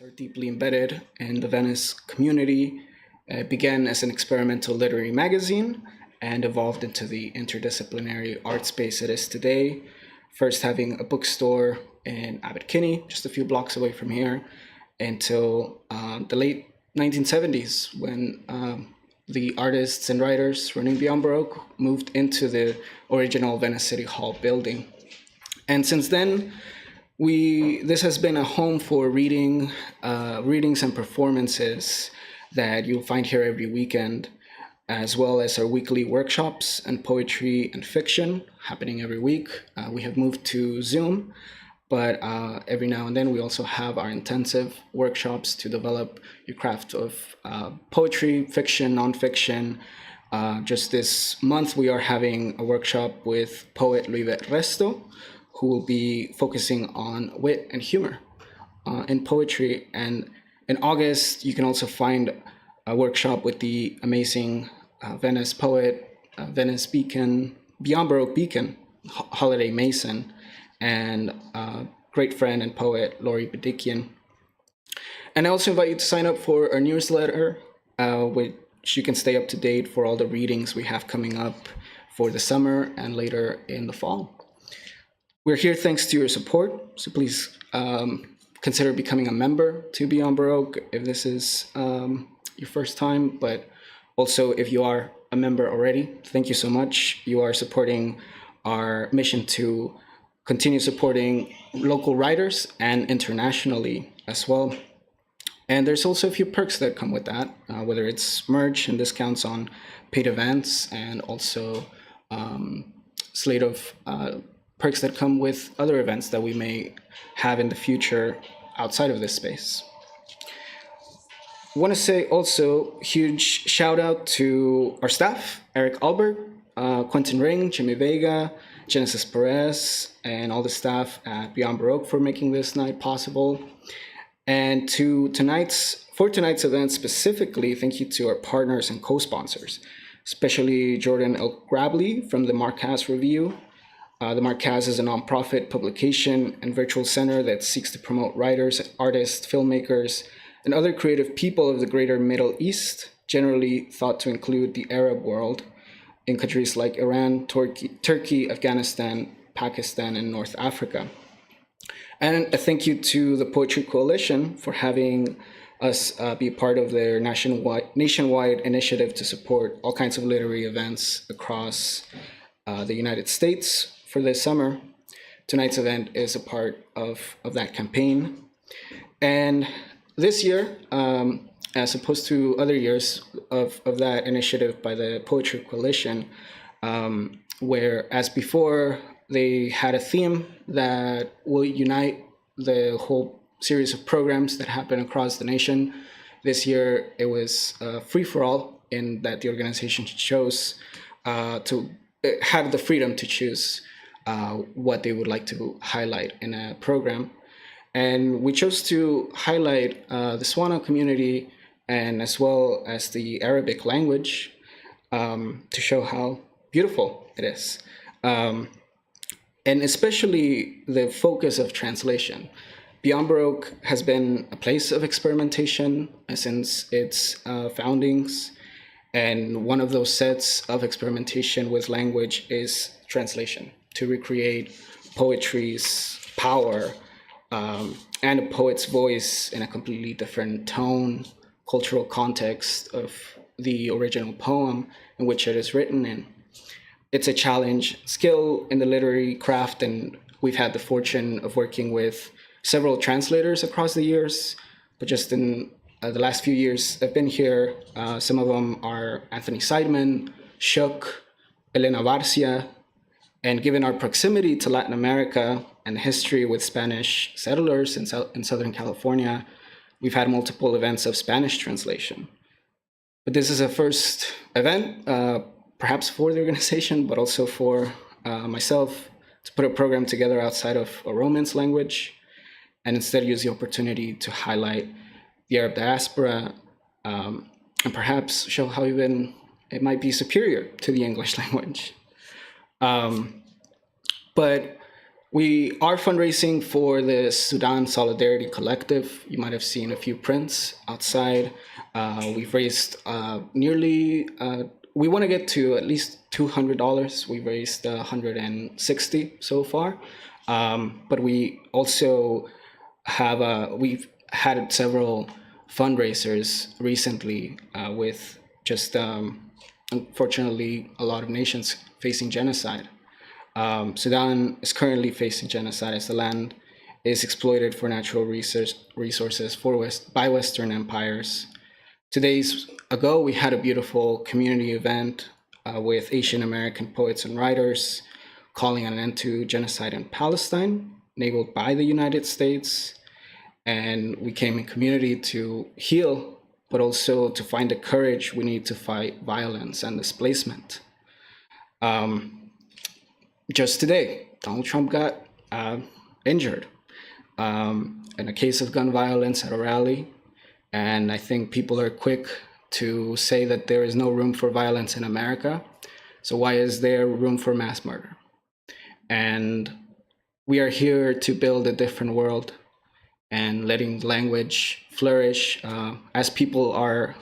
are deeply embedded in the Venice community. It began as an experimental literary magazine and evolved into the interdisciplinary art space it is today, first having a bookstore in Abbot Kinney, just a few blocks away from here, until the late 1970s when the artists and writers running Beyond Baroque moved into the original Venice City Hall building. And since then, this has been a home for readings and performances that you'll find here every weekend, as well as our weekly workshops and poetry and fiction happening every week. We have moved to Zoom, but every now and then we also have our intensive workshops to develop your craft of poetry, fiction, nonfiction. Just this month, we are having a workshop with poet Luis Resto, who will be focusing on wit and humor in poetry. And in August, you can also find a workshop with the amazing Venice poet, Venice Beacon, Beyond Baroque Beacon, Holiday Mason, and great friend and poet Lori Bedikian. And I also invite you to sign up for our newsletter, which you can stay up to date for all the readings we have coming up for the summer and later in the fall. We're here thanks to your support, so please consider becoming a member to Beyond Baroque if this is your first time, but also if you are a member already, thank you so much. You are supporting our mission to continue supporting local writers and internationally as well. And there's also a few perks that come with that, whether it's merch and discounts on paid events, and also slate of perks that come with other events that we may have in the future outside of this space. I want to say also huge shout out to our staff, Eric Albert, Quentin Ring, Jimmy Vega, Genesis Perez, and all the staff at Beyond Baroque for making this night possible. And for tonight's event specifically, thank you to our partners and co-sponsors, especially Jordan L. Grabley from the Markaz Review. The Markaz is a nonprofit publication and virtual center that seeks to promote writers, artists, filmmakers, and other creative people of the greater Middle East, generally thought to include the Arab world, in countries like Iran, Turkey, Afghanistan, Pakistan, and North Africa. And a thank you to the Poetry Coalition for having us be part of their nationwide initiative to support all kinds of literary events across the United States for this summer. Tonight's event is a part of that campaign. And this year, as opposed to other years of that initiative by the Poetry Coalition, where as before, they had a theme that will unite the whole series of programs that happen across the nation. This year, it was free-for-all in that the organization had the freedom to choose what they would like to highlight in a program. And we chose to highlight the Swana community and as well as the Arabic language to show how beautiful it is. And especially the focus of translation. Beyond Baroque has been a place of experimentation since its foundings. And one of those sets of experimentation with language is translation, to recreate poetry's power and a poet's voice in a completely different tone, cultural context of the original poem in which it is written in. It's a challenge, skill in the literary craft, and we've had the fortune of working with several translators across the years, but just in the last few years I've been here, some of them are Anthony Seidman, Shook, Elena Barcia, and given our proximity to Latin America and history with Spanish settlers in Southern California, we've had multiple events of Spanish translation. But this is a first event, perhaps for the organization, but also for myself to put a program together outside of a Romance language and instead use the opportunity to highlight the Arab diaspora and perhaps show how even it might be superior to the English language. But We are fundraising for the Sudan Solidarity Collective. You might have seen a few prints outside. We've raised nearly, we want to get to at least $200. We've raised $160 so far. But we also have, we've had several fundraisers recently with just, unfortunately, a lot of nations facing genocide. Sudan is currently facing genocide as the land is exploited for natural resources by Western empires. 2 days ago, we had a beautiful community event with Asian American poets and writers calling an end to genocide in Palestine, enabled by the United States. And we came in community to heal, but also to find the courage we need to fight violence and displacement. Just today, Donald Trump got injured in a case of gun violence at a rally. And I think people are quick to say that there is no room for violence in America. So why is there room for mass murder? And we are here to build a different world and letting language flourish as people are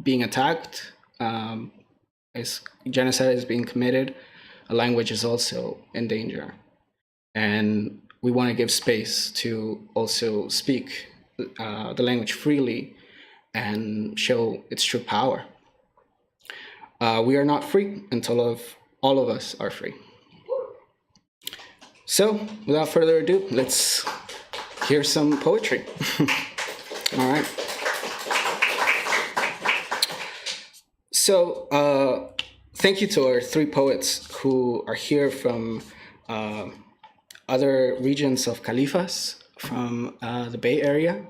being attacked, as genocide is being committed. A language is also in danger. And we want to give space to also speak the language freely and show its true power. We are not free until all of us are free. So, without further ado, let's hear some poetry. All right. So, thank you to our three poets who are here from other regions of Califas, from the Bay Area,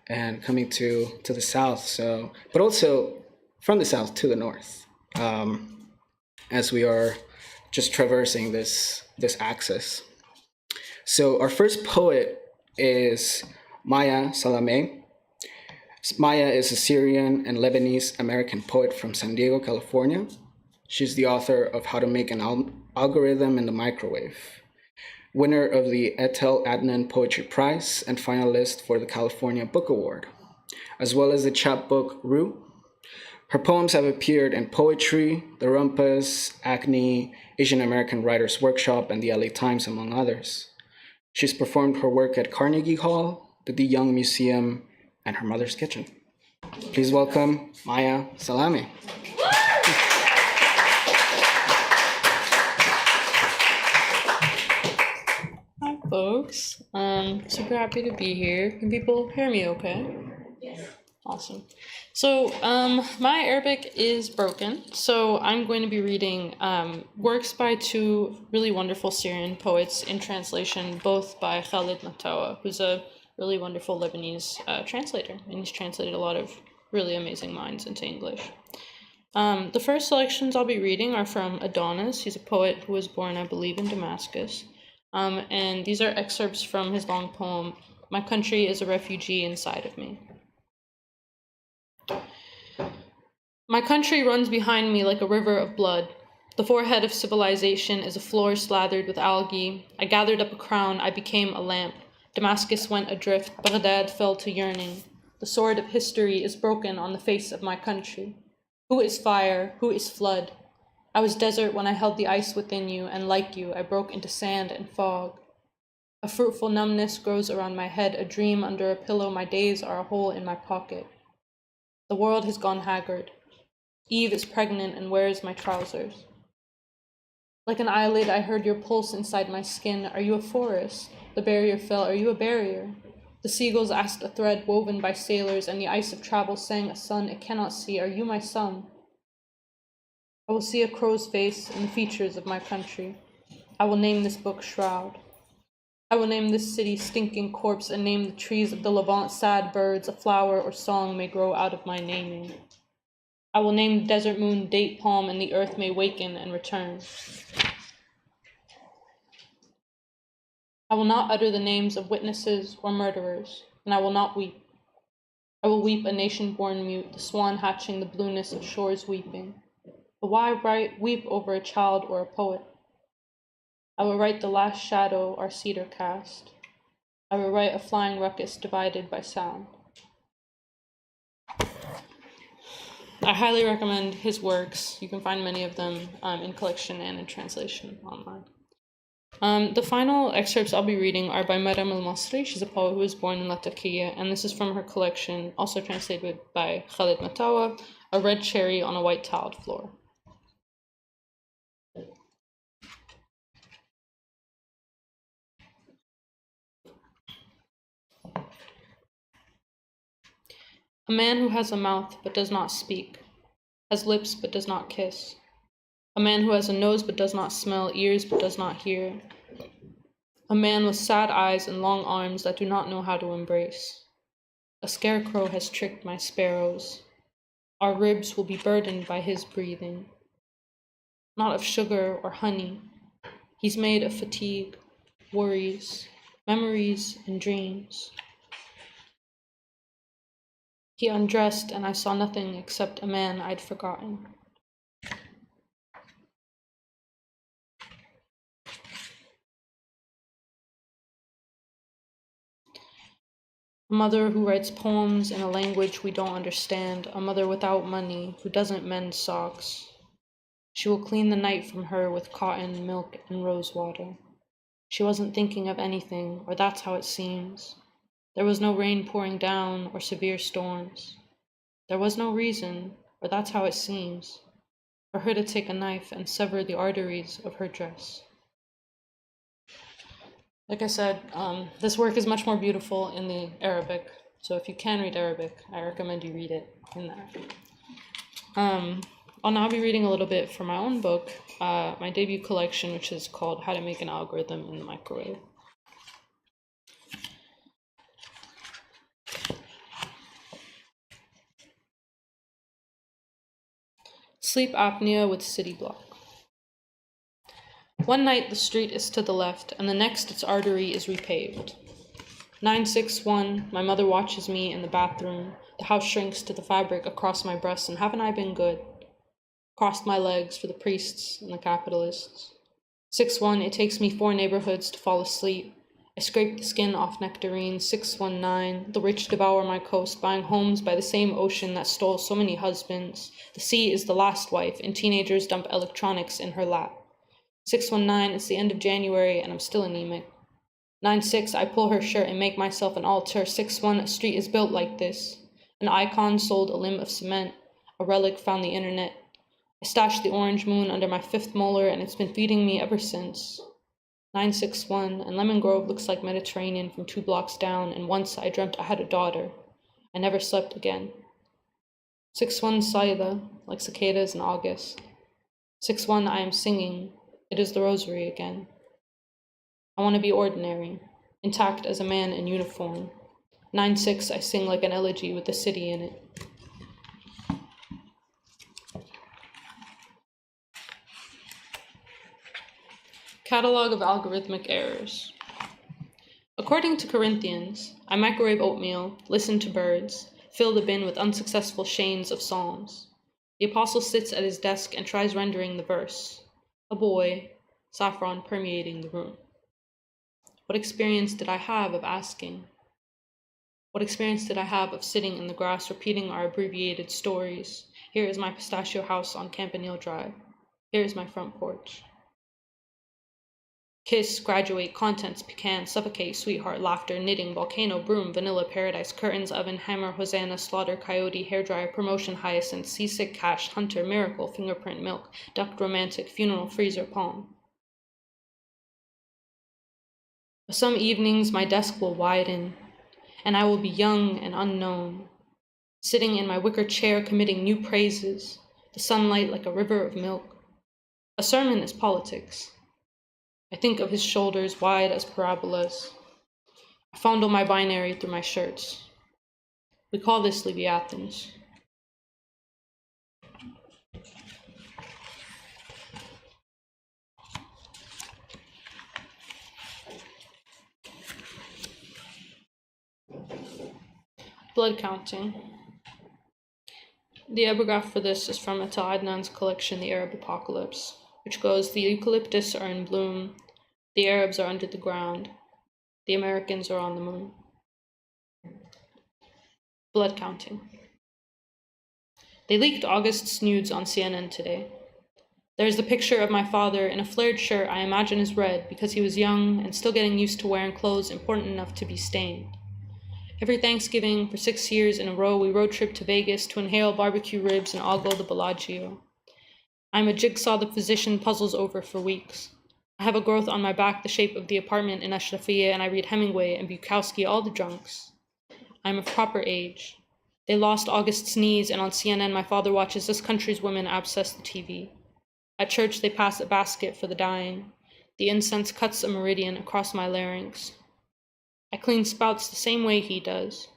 and coming to the south. So, but also from the south to the north, as we are just traversing this axis. So, our first poet is Maya Salameh. Maya is a Syrian and Lebanese American poet from San Diego, California. She's the author of How to Make an Algorithm in the Microwave, winner of the Etel Adnan Poetry Prize, and finalist for the California Book Award, as well as the chapbook Rue. Her poems have appeared in Poetry, The Rumpus, Acne, Asian American Writers Workshop, and the LA Times, among others. She's performed her work at Carnegie Hall, the De Young Museum, and Her Mother's Kitchen. Please welcome Maya Salameh. Hi, folks. Super happy to be here. Can people hear me okay? Yes. Awesome. So my Arabic is broken, so I'm going to be reading works by two really wonderful Syrian poets in translation, both by Khalid Matawa, who's a really wonderful Lebanese translator, and he's translated a lot of really amazing minds into English. The first selections I'll be reading are from Adonis. He's a poet who was born, I believe, in Damascus. And these are excerpts from his long poem, My Country is a Refugee Inside of Me. My country runs behind me like a river of blood. The forehead of civilization is a floor slathered with algae. I gathered up a crown, I became a lamp. Damascus went adrift, Baghdad fell to yearning. The sword of history is broken on the face of my country. Who is fire? Who is flood? I was desert when I held the ice within you, and like you, I broke into sand and fog. A fruitful numbness grows around my head, a dream under a pillow, my days are a hole in my pocket. The world has gone haggard. Eve is pregnant and wears my trousers. Like an eyelid, I heard your pulse inside my skin. Are you a forest? The barrier fell. Are you a barrier? The seagulls asked a thread woven by sailors, and the ice of travel sang a sun it cannot see. Are you my son? I will see a crow's face in the features of my country. I will name this book Shroud. I will name this city Stinking Corpse, and name the trees of the Levant sad birds. A flower or song may grow out of my naming. I will name the desert moon Date Palm, and the earth may waken and return. I will not utter the names of witnesses or murderers, and I will not weep. I will weep a nation born mute, the swan hatching the blueness of shores weeping. But why weep over a child or a poet? I will write the last shadow our cedar cast. I will write a flying ruckus divided by sound. I highly recommend his works. You can find many of them in collection and in translation online. The final excerpts I'll be reading are by Maryam al-Masri. She's a poet who was born in Latakia, and this is from her collection, also translated by Khalid Matawa, A Red Cherry on a White Tiled Floor. A man who has a mouth but does not speak, has lips but does not kiss. A man who has a nose but does not smell, ears but does not hear. A man with sad eyes and long arms that do not know how to embrace. A scarecrow has tricked my sparrows. Our ribs will be burdened by his breathing. Not of sugar or honey. He's made of fatigue, worries, memories, and dreams. He undressed, and I saw nothing except a man I'd forgotten. A mother who writes poems in a language we don't understand, a mother without money, who doesn't mend socks. She will clean the night from her with cotton, milk, and rose water. She wasn't thinking of anything, or that's how it seems. There was no rain pouring down or severe storms. There was no reason, or that's how it seems, for her to take a knife and sever the arteries of her dress. Like I said, this work is much more beautiful in the Arabic, so if you can read Arabic, I recommend you read it in that. I'll now be reading a little bit from my own book, my debut collection, which is called How to Make an Algorithm in the Microwave. Sleep apnea with city block. One night the street is to the left, and the next its artery is repaved. 961, my mother watches me in the bathroom. The house shrinks to the fabric across my breasts, and haven't I been good? Crossed my legs for the priests and the capitalists. 61, it takes me 4 neighborhoods to fall asleep. I scrape the skin off nectarines. 619, the rich devour my coast, buying homes by the same ocean that stole so many husbands. The sea is the last wife, and teenagers dump electronics in her lap. 619, it's the end of January, and I'm still anemic. 96, I pull her shirt and make myself an altar. 61, a street is built like this. An icon sold a limb of cement. A relic found the internet. I stashed the orange moon under my 5th molar, and it's been feeding me ever since. 961, and Lemon Grove looks like Mediterranean from 2 blocks down, and once I dreamt I had a daughter. I never slept again. 61 Saida, like cicadas in August. 61, I am singing. It is the rosary again. I want to be ordinary, intact as a man in uniform. 96, I sing like an elegy with the city in it. Catalog of algorithmic errors. According to Corinthians, I microwave oatmeal, listen to birds, fill the bin with unsuccessful chains of psalms. The apostle sits at his desk and tries rendering the verse. A boy, saffron permeating the room. What experience did I have of asking? What experience did I have of sitting in the grass repeating our abbreviated stories? Here is my pistachio house on Campanile Drive. Here is my front porch. Kiss, graduate, contents, pecan, suffocate, sweetheart, laughter, knitting, volcano, broom, vanilla, paradise, curtains, oven, hammer, hosanna, slaughter, coyote, hairdryer, promotion, hyacinth, seasick, cash, hunter, miracle, fingerprint, milk, duck, romantic, funeral, freezer, palm. Some evenings my desk will widen, and I will be young and unknown, sitting in my wicker chair committing new praises, the sunlight like a river of milk. A sermon is politics. I think of his shoulders wide as parabolas. I fondle my binary through my shirts. We call this Leviathans. Blood counting. The epigraph for this is from Atta Adnan's collection, The Arab Apocalypse, which goes, the eucalyptus are in bloom, The Arabs are under the ground. The Americans are on the moon. Blood counting. They leaked August's nudes on CNN today. There's the picture of my father in a flared shirt I imagine is red because he was young and still getting used to wearing clothes important enough to be stained. Every Thanksgiving, for 6 years in a row, we road trip to Vegas to inhale barbecue ribs and ogle the Bellagio. I'm a jigsaw the physician puzzles over for weeks. I have a growth on my back the shape of the apartment in Ashrafiyeh, and I read Hemingway and Bukowski all the drunks. I'm of proper age. They lost August's knees, and on CNN my father watches this country's women abscess the TV. At church they pass a basket for the dying. The incense cuts a meridian across my larynx. I clean spouts the same way he does,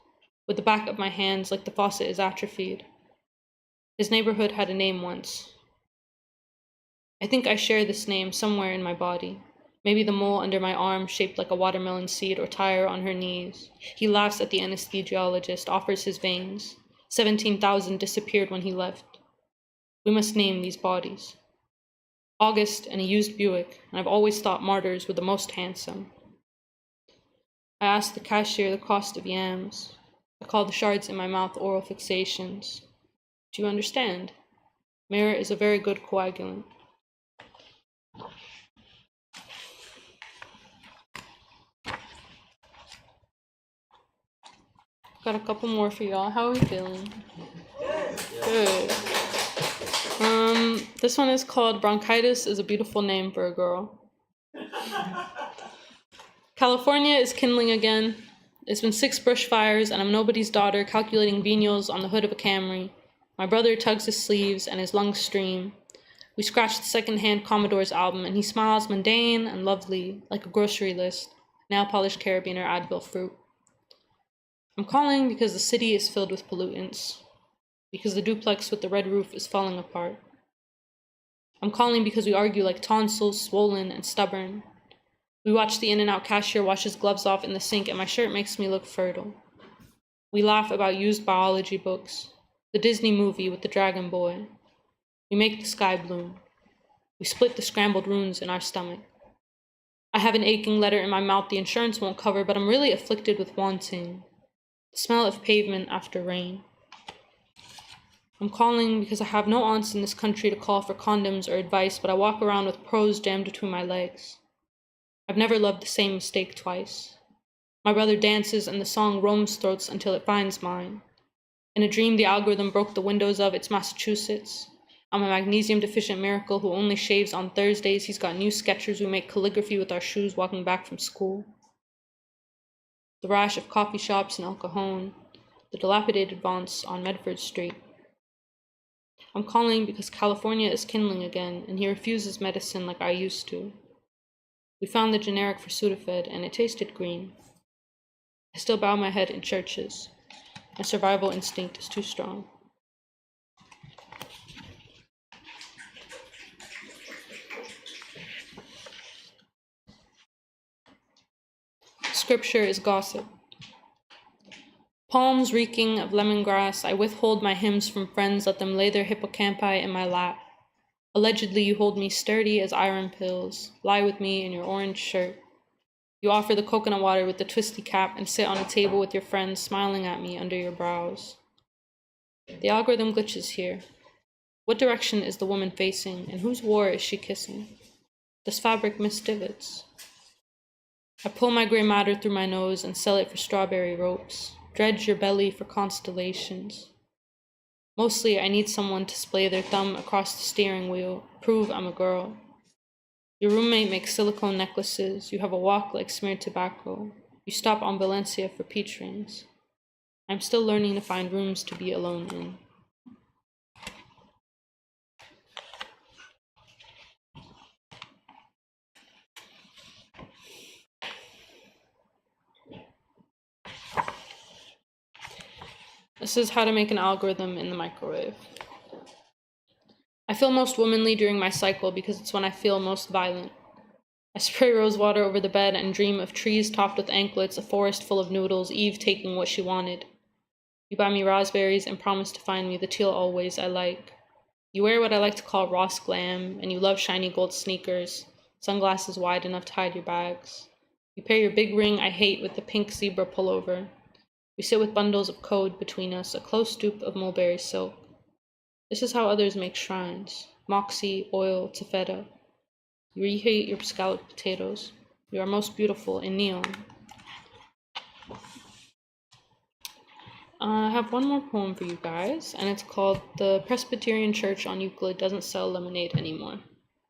with the back of my hands like the faucet is atrophied. His neighborhood had a name once. I think I share this name somewhere in my body. Maybe the mole under my arm shaped like a watermelon seed, or Tyre on her knees. He laughs at the anesthesiologist, offers his veins. 17,000 disappeared when he left. We must name these bodies. August and a used Buick, and I've always thought martyrs were the most handsome. I asked the cashier the cost of yams. I call the shards in my mouth oral fixations. Do you understand? Myrrh is a very good coagulant. Got a couple more for y'all. How are we feeling? Good. This one is called Bronchitis is a Beautiful Name for a Girl. California is kindling again. It's been 6 brush fires, and I'm nobody's daughter calculating venials on the hood of a Camry. My brother tugs his sleeves, and his lungs stream. We scratch the second-hand Commodore's album, and he smiles mundane and lovely, like a grocery list, nail polish carabiner Advil fruit. I'm calling because the city is filled with pollutants, because the duplex with the red roof is falling apart. I'm calling because we argue like tonsils, swollen and stubborn. We watch the In-N-Out cashier wash his gloves off in the sink, and my shirt makes me look fertile. We laugh about used biology books, the Disney movie with the dragon boy. We make the sky bloom. We split the scrambled runes in our stomach. I have an aching letter in my mouth the insurance won't cover, but I'm really afflicted with wanting. The smell of pavement after rain. I'm calling because I have no aunts in this country to call for condoms or advice, but I walk around with prose jammed between my legs. I've never loved the same mistake twice. My brother dances and the song roams throats until it finds mine. In a dream, the algorithm broke the windows of It's Massachusetts. I'm a magnesium-deficient miracle who only shaves on Thursdays. He's got new Skechers. We make calligraphy with our shoes walking back from school. The rash of coffee shops in El Cajon. The dilapidated vaunts on Medford Street. I'm calling because California is kindling again, and he refuses medicine like I used to. We found the generic for Sudafed, and it tasted green. I still bow my head in churches. My survival instinct is too strong. Scripture is gossip. Palms reeking of lemongrass, I withhold my hymns from friends, let them lay their hippocampi in my lap. Allegedly, you hold me sturdy as iron pills, lie with me in your orange shirt. You offer the coconut water with the twisty cap and sit on a table with your friends, smiling at me under your brows. The algorithm glitches here. What direction is the woman facing, and whose war is she kissing? Does fabric miss divots? I pull my gray matter through my nose and sell it for strawberry ropes. Dredge your belly for constellations. Mostly, I need someone to splay their thumb across the steering wheel, prove I'm a girl. Your roommate makes silicone necklaces. You have a walk like smeared tobacco. You stop on Valencia for peach rings. I'm still learning to find rooms to be alone in. This is how to make an algorithm in the microwave. I feel most womanly during my cycle because it's when I feel most violent. I spray rose water over the bed and dream of trees topped with anklets, a forest full of noodles, Eve taking what she wanted. You buy me raspberries and promise to find me the teal always I like. You wear what I like to call Ross glam, and you love shiny gold sneakers. sunglasses wide enough to hide your bags. You pair your big ring I hate with the pink zebra pullover. We sit with bundles of code between us, a close stoop of mulberry silk. This is how others make shrines. Moxie, oil, tefeta. You reheat your scalloped potatoes. You are most beautiful in neon. I have one more poem for you guys, and it's called The Presbyterian Church on Euclid Doesn't Sell Lemonade Anymore.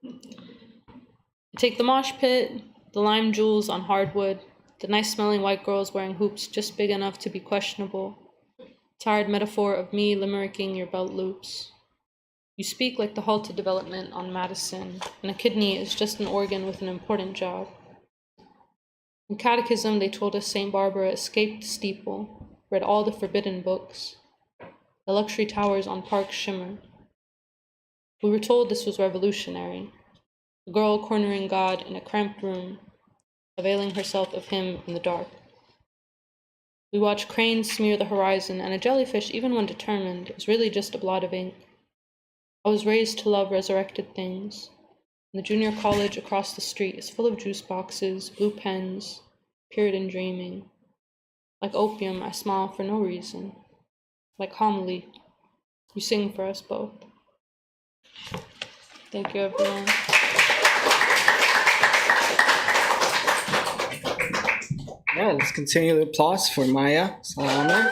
I take the mosh pit, the lime jewels on hardwood, the nice-smelling white girls wearing hoops just big enough to be questionable, tired metaphor of me limericking your belt loops. You speak like the halted development on Madison, and a kidney is just an organ with an important job. In catechism, they told us St. Barbara escaped the steeple, read all the forbidden books. The luxury towers on Park shimmered. We were told this was revolutionary. A girl cornering God in a cramped room, availing herself of him in the dark. We watched cranes smear the horizon, and a jellyfish, even when determined, is really just a blot of ink. I was raised to love resurrected things. And the junior college across the street is full of juice boxes, blue pens, Puritan dreaming. Like opium, I smile for no reason. Like homily, you sing for us both. Thank you, everyone. Yeah, let's continue the applause for Maya Salameh.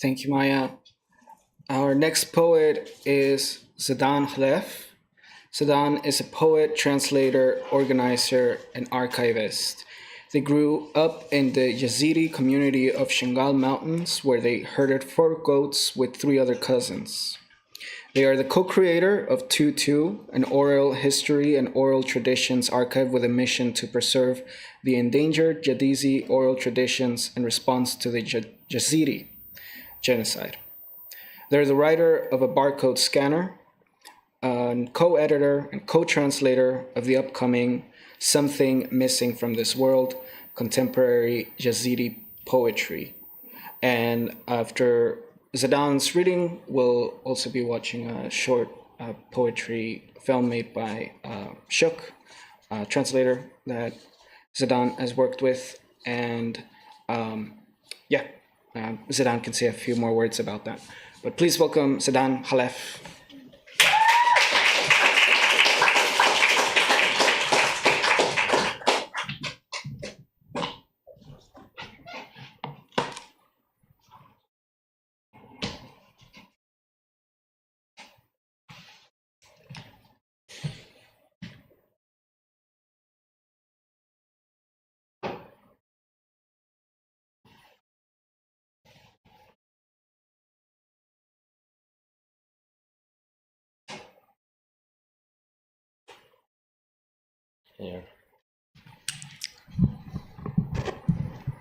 Thank you, Maya. Our next poet is Zêdan Xelef. Zêdan is a poet, translator, organizer, and archivist. They grew up in the Yazidi community of Shingal Mountains, where they herded 4 goats with 3 other cousins. They are the co-creator of Tutu, an oral history and oral traditions archive with a mission to preserve the endangered Yazidi oral traditions in response to the Yazidi genocide. They're the writer of a barcode scanner, a co-editor and co-translator of the upcoming Something Missing from This World, contemporary Yazidi poetry. And after Zêdan's reading, we'll also be watching a short poetry film made by Shuk, a translator that Zêdan has worked with. And Zêdan can say a few more words about that. But please welcome Zêdan Xelef. Here.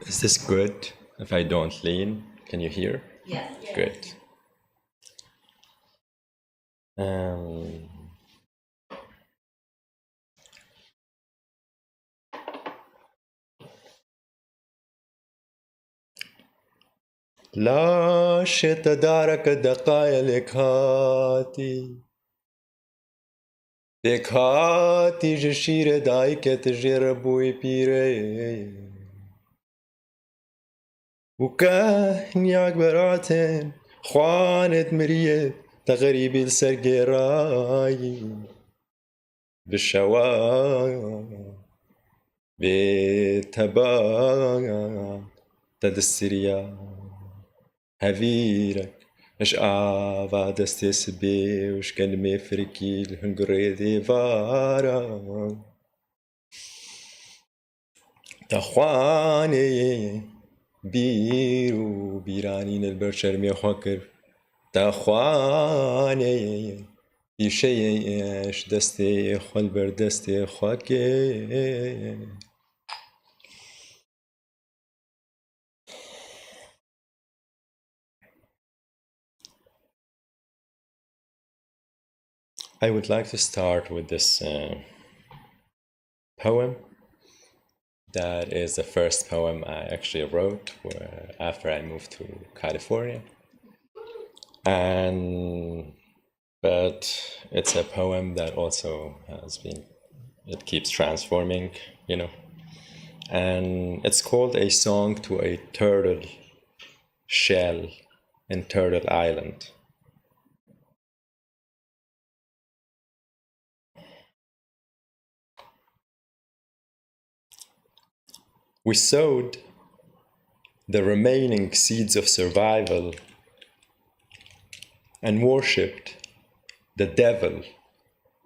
Is this good? If I don't lean, can you hear? Yes. Good. لا شتدارك دقائق هاتي دكاتي جشير دايك تجربوي بيري وكان يعبراتن خوانت مريت تغريبي السرقراي بالشوايا بتبايا تدسريا هفيرك اش آفا دستيس بي وش كان مفركي الهنقري دي فارا تخواني بيرو بيرانين البرشر ميخوكر تخواني يشيش دستي خل بردستي خواكي I would like to start with this poem. That is the first poem I actually wrote after I moved to California. And but it's a poem that also it keeps transforming, and it's called A Song to a Turtle Shell in Turtle Island. We sowed the remaining seeds of survival and worshipped the devil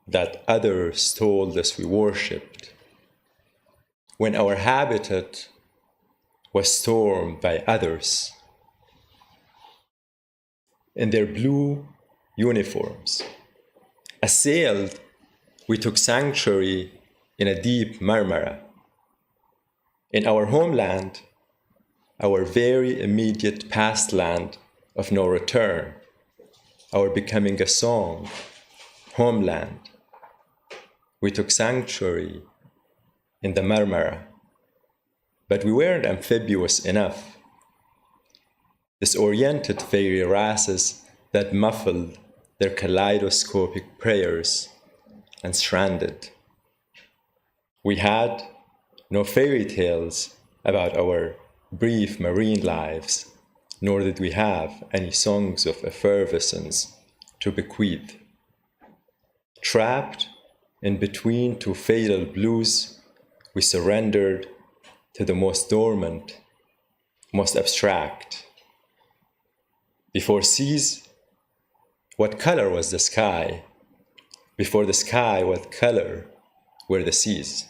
that others told us we worshipped, when our habitat was stormed by others in their blue uniforms. Assailed, we took sanctuary in a deep Marmara. In our homeland, our very immediate past land of no return, our becoming a song, homeland, we took sanctuary in the Marmara, but we weren't amphibious enough. Disoriented fairy races that muffled their kaleidoscopic prayers and stranded. We had no fairy tales about our brief marine lives, nor did we have any songs of effervescence to bequeath. Trapped in between two fatal blues, we surrendered to the most dormant, most abstract. Before seas, what color was the sky? Before the sky, what color were the seas?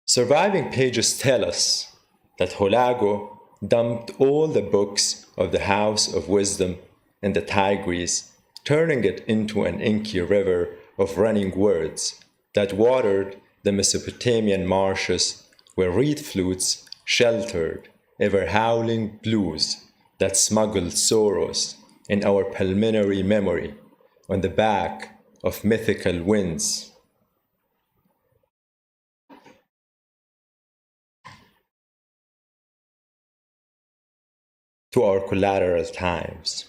Surviving pages tell us that Holago dumped all the books of the House of Wisdom in the Tigris, turning it into an inky river of running words that watered the Mesopotamian marshes where reed flutes sheltered ever-howling blues that smuggled sorrows in our pulmonary memory on the back of mythical winds. To our collateral times,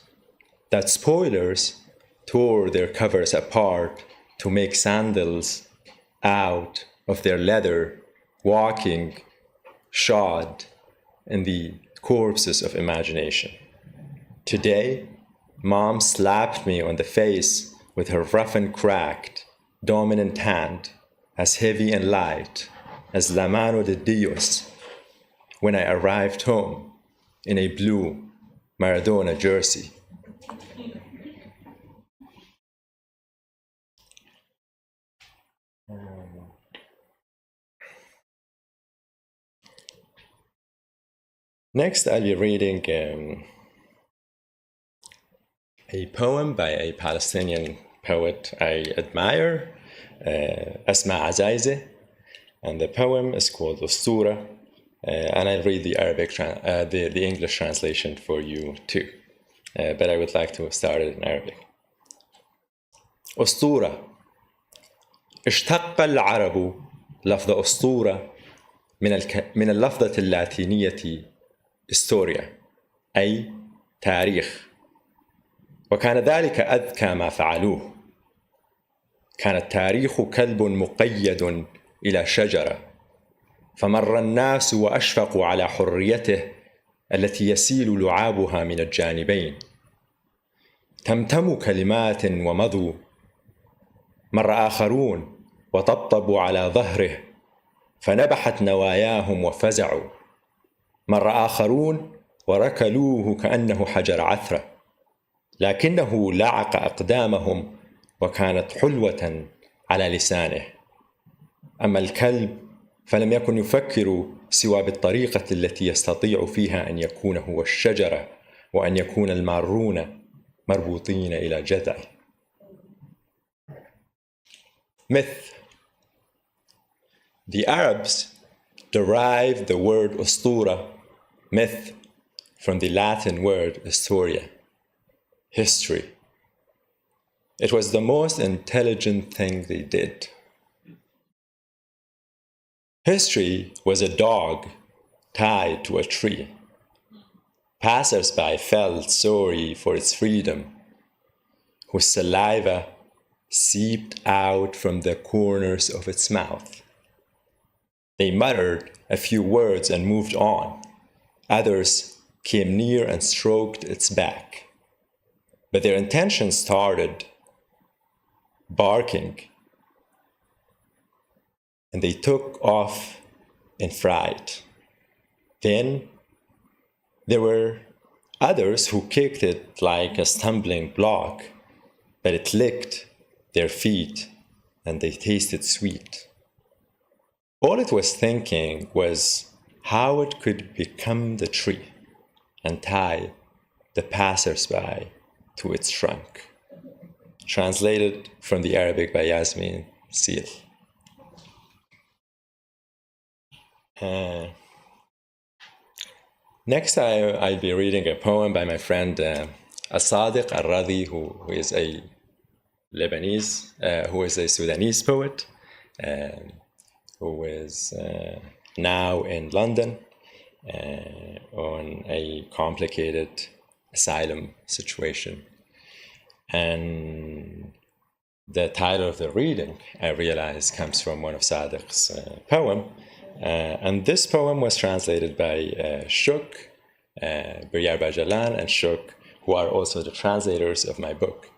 that spoilers tore their covers apart to make sandals out of their leather, walking shod in the corpses of imagination. Today, Mom slapped me on the face with her rough and cracked, dominant hand, as heavy and light as La Mano de Dios, when I arrived home in a blue Maradona jersey. Next, I'll be reading a poem by a Palestinian poet I admire, Asma Azaizeh, and the poem is called Ustura, and I'll read the English translation for you too, but I would like to start it in Arabic. أسطورة. اشتق العرب لفظ أسطورة من اللفظة اللاتينية استوريا، أي تاريخ، وكان ذلك أذكى ما فعلوه. كان التاريخ كلب مقيد إلى شجرة، فمر الناس وأشفقوا على حريته التي يسيل لعابها من الجانبين. تمتموا كلمات ومضوا. مر آخرون وطبطبوا على ظهره فنبحت نواياهم وفزعوا. مر آخرون وركلوه كأنه حجر عثرة، لكنه لعق أقدامهم وكانت حلوة على لسانه. أما الكلب فلم يكن يفكر سوى بالطريقة التي يستطيع فيها أن يكون هو الشجرة وأن يكون المارون مربوطين إلى جذعه. Myth. The Arabs derived the word أسطورة, myth, from the Latin word historia, history. It was the most intelligent thing they did. History was a dog tied to a tree. Passers-by felt sorry for its freedom. whose saliva seeped out from the corners of its mouth. They muttered a few words and moved on. Others came near and stroked its back. But their intention started barking, and they took off in fright. Then there were others who kicked it like a stumbling block, but it licked their feet and they tasted sweet. All it was thinking was how it could become the tree and tie the passers-by to its trunk. Translated from the Arabic by Yasmin Seal. Next, I'll be reading a poem by my friend Al-Saddiq Al Raddi, who is a Lebanese, who is a Sudanese poet, who is now in London on a complicated asylum situation. And the title of the reading, I realize, comes from one of Saddiq's poem. And this poem was translated by Shuk, Biryar Bajalan, and Shuk, who are also the translators of my book.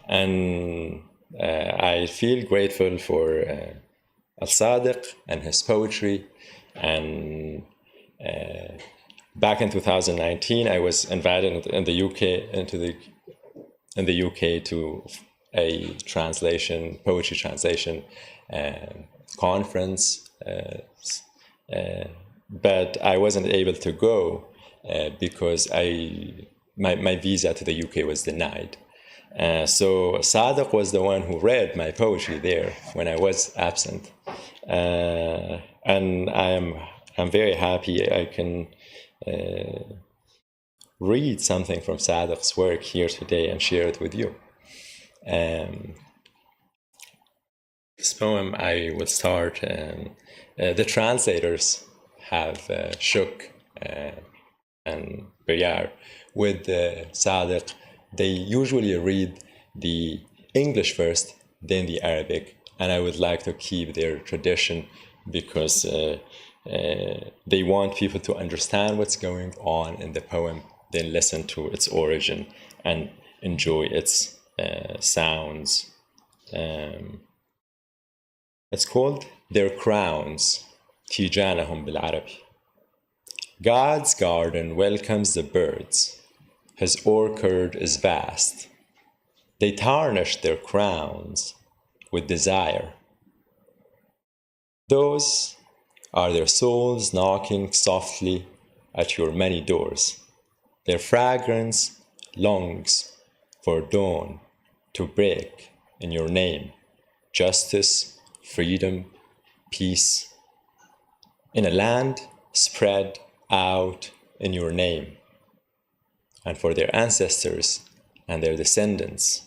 And I feel grateful for Al-Saddiq and his poetry. And back in 2019, I was invited in the UK to a poetry translation conference. But I wasn't able to go because my visa to the UK was denied. So Saddiq was the one who read my poetry there when I was absent, and I'm very happy I can read something from Saddiq's work here today and share it with you. This poem I will start. The translators have Shuk and Biryar. With Saddiq, they usually read the English first, then the Arabic, and I would like to keep their tradition because they want people to understand what's going on in the poem, then listen to its origin and enjoy its sounds. It's called Their Crowns, Tijanahum bil-Arabi. God's garden welcomes the birds. His orchard is vast. They tarnish their crowns with desire. Those are their souls knocking softly at your many doors. Their fragrance longs for dawn to break in your name. Justice, freedom, peace. In a land spread out in your name. And for their ancestors and their descendants.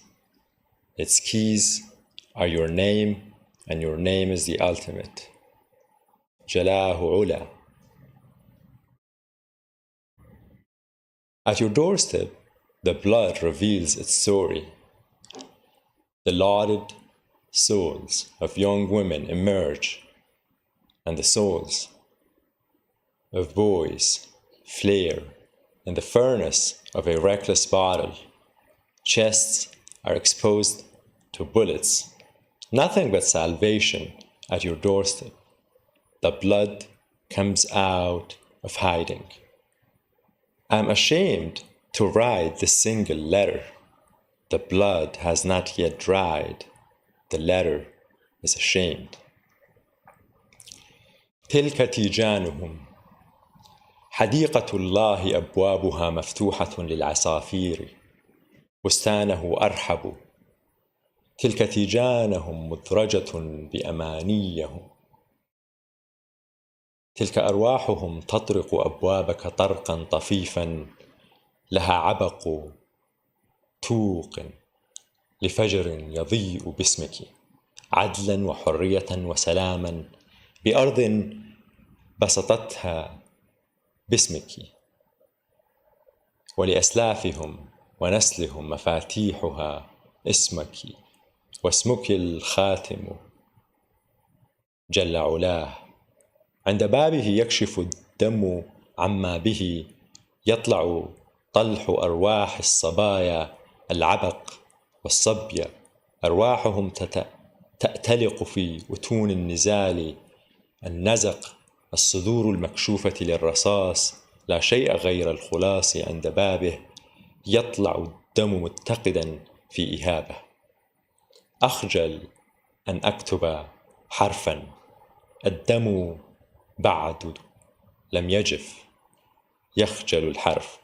Its keys are your name, and your name is the ultimate. Jalahu Ula. At your doorstep, the blood reveals its story. The lauded souls of young women emerge, and the souls of boys flare in the furnace of a reckless battle. Chests are exposed to bullets. Nothing but salvation at your doorstep. The blood comes out of hiding. I'm ashamed to write this single letter. The blood has not yet dried. The letter is ashamed. تلك تيجانهم حديقة الله أبوابها مفتوحة للعصافير بستانه أرحب تلك تيجانهم مدرجة بأمانيهم تلك أرواحهم تطرق أبوابك طرقا طفيفا لها عبق توق لفجر يضيء باسمك عدلا وحرية وسلاما بأرض بسطتها باسمك ولأسلافهم ونسلهم مفاتيحها اسمك واسمك الخاتم جل علاه. عند بابه يكشف الدم عما به يطلع طلح أرواح الصبايا العبق والصبية. أرواحهم تأتلق في أتون النزال النزق. الصدور المكشوفة للرصاص لا شيء غير الخلاص. عند بابه يطلع الدم متقدا في إهابة. أخجل أن أكتب حرفا الدم بعد لم يجف يخجل الحرف.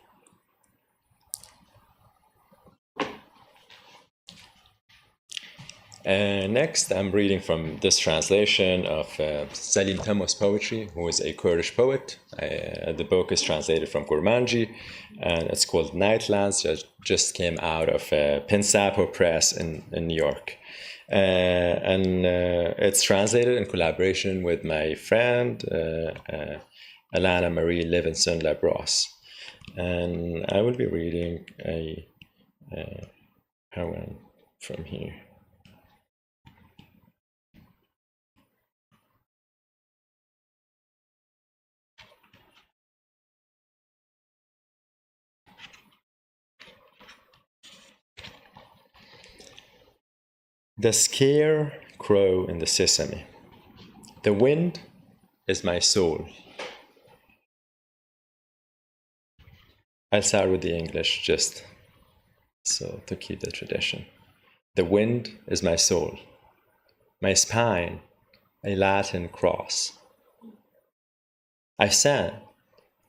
Next, I'm reading from this translation of Salim Tamo's poetry, who is a Kurdish poet. The book is translated from Kurmanji, and it's called Nightlands. It just came out of Backwaters Press in New York. And it's translated in collaboration with my friend, Alana Marie Levinson Labrosse. And I will be reading a poem from here. The scarecrow in the sesame. The wind is my soul. I'll start with the English just so to keep the tradition. The wind is my soul. My spine, a Latin cross. I sent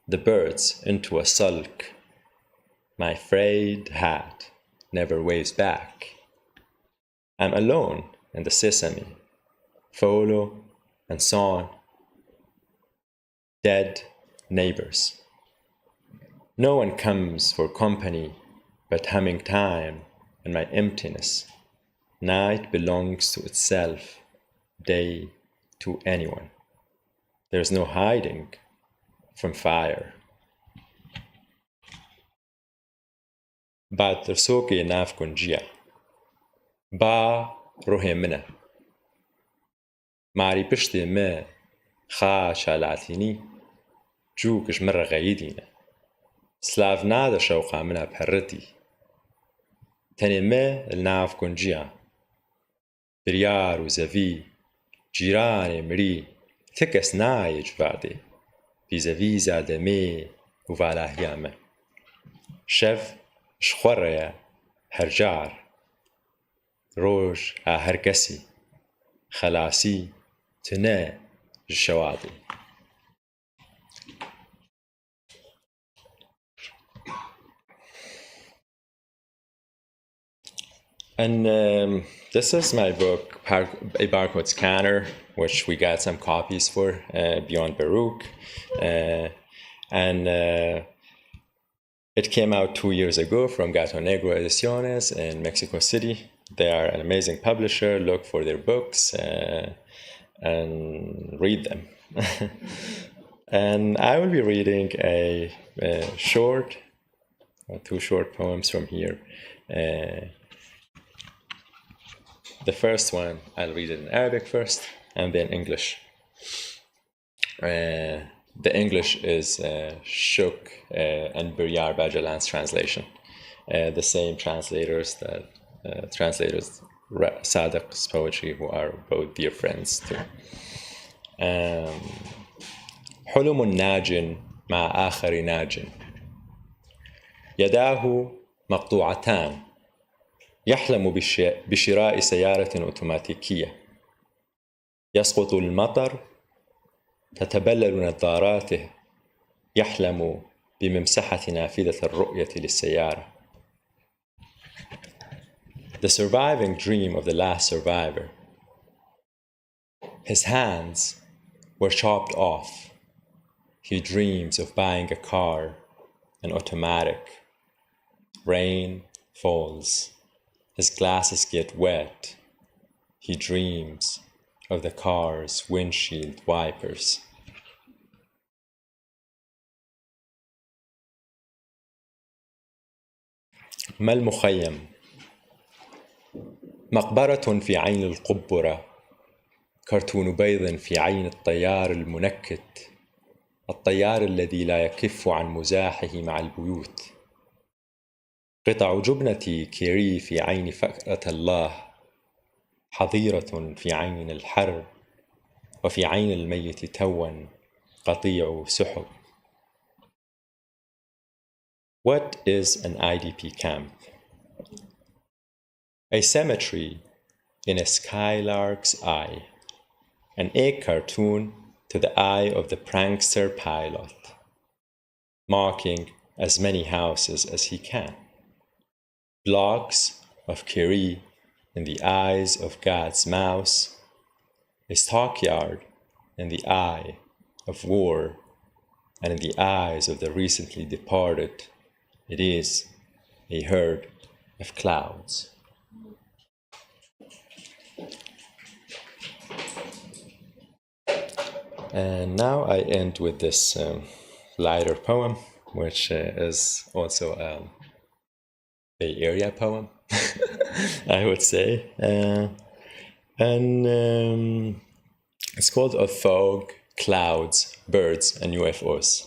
the birds into a sulk. My frayed hat never waves back. I'm alone in the sesame, follow and sawn, dead neighbors. No one comes for company but humming time and my emptiness. Night belongs to itself, day to anyone. There's no hiding from fire. بعد ترسوكي ناف كنجيا با روحي منه ماري بشتي ما خا شالعتيني جوكش مرة غايدينا سلاف نادا شوقا منها بحرتي تاني ما الناف كنجيا بريار وزافي جيراني مري تكس نايج بعدي فيزافي زادة مي وفالا هيامة شف شخوريا هرجار روج هركسي خلاصي تنا الشواطئ. And this is my book, A Barcode Scanner, which we got some copies for beyond Baroque. And it came out 2 years ago from Gato Negro Ediciones in Mexico City. They are an amazing publisher. Look for their books and read them. And I will be reading a short, two short poems from here. The first one, I'll read it in Arabic first, and then English. The English is Shuk and Biryar Bajalan's translation. The same translators that translators Saddiq's poetry, who are both dear friends too. حلم ناج مع آخر ناج يداه مقطوعتان يحلم بشراء سيارة أوتوماتيكية يسقط المطر تتبلل نظاراته يحلم بممسحة نافذة الرؤية للسيارة. The surviving dream of the last survivor. His hands were chopped off. He dreams of buying a car, an automatic. Rain falls. His glasses get wet. He dreams of the car's windshield wipers. ما المخيم مقبرة في عين القبرة، كرتون بيض في عين الطيار المنكت، الطيار الذي لا يكف عن مزاحه مع البيوت. قطع جبنة كيري في عين فأرة الله، حظيرة في عين الحر، وفي عين الميت توا قطيع سحب. What is an IDP camp? A cemetery in a skylark's eye, an egg cartoon to the eye of the prankster pilot, marking as many houses as he can. Blocks of Kiri in the eyes of God's mouse, a stockyard in the eye of war, and in the eyes of the recently departed, it is a herd of clouds. And now I end with this lighter poem, which is also a Bay Area poem, I would say. And it's called Of Fog, Clouds, Birds, and UFOs.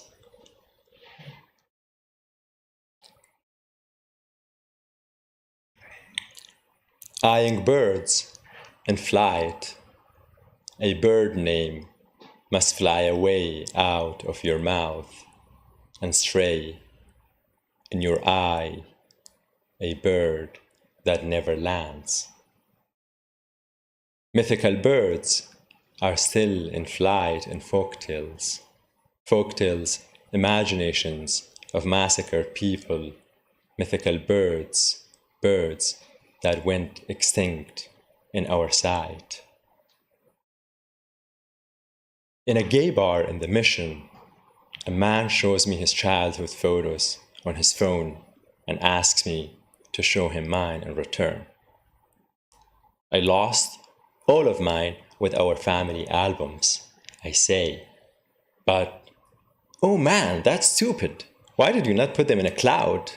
Eyeing birds in flight, a bird name must fly away out of your mouth and stray in your eye, a bird that never lands. Mythical birds are still in flight in folktales, imaginations of massacred people, mythical birds that went extinct in our sight. In a gay bar in the Mission, a man shows me his childhood photos on his phone and asks me to show him mine in return. I lost all of mine with our family albums, I say. But, oh man, that's stupid. Why did you not put them in a cloud?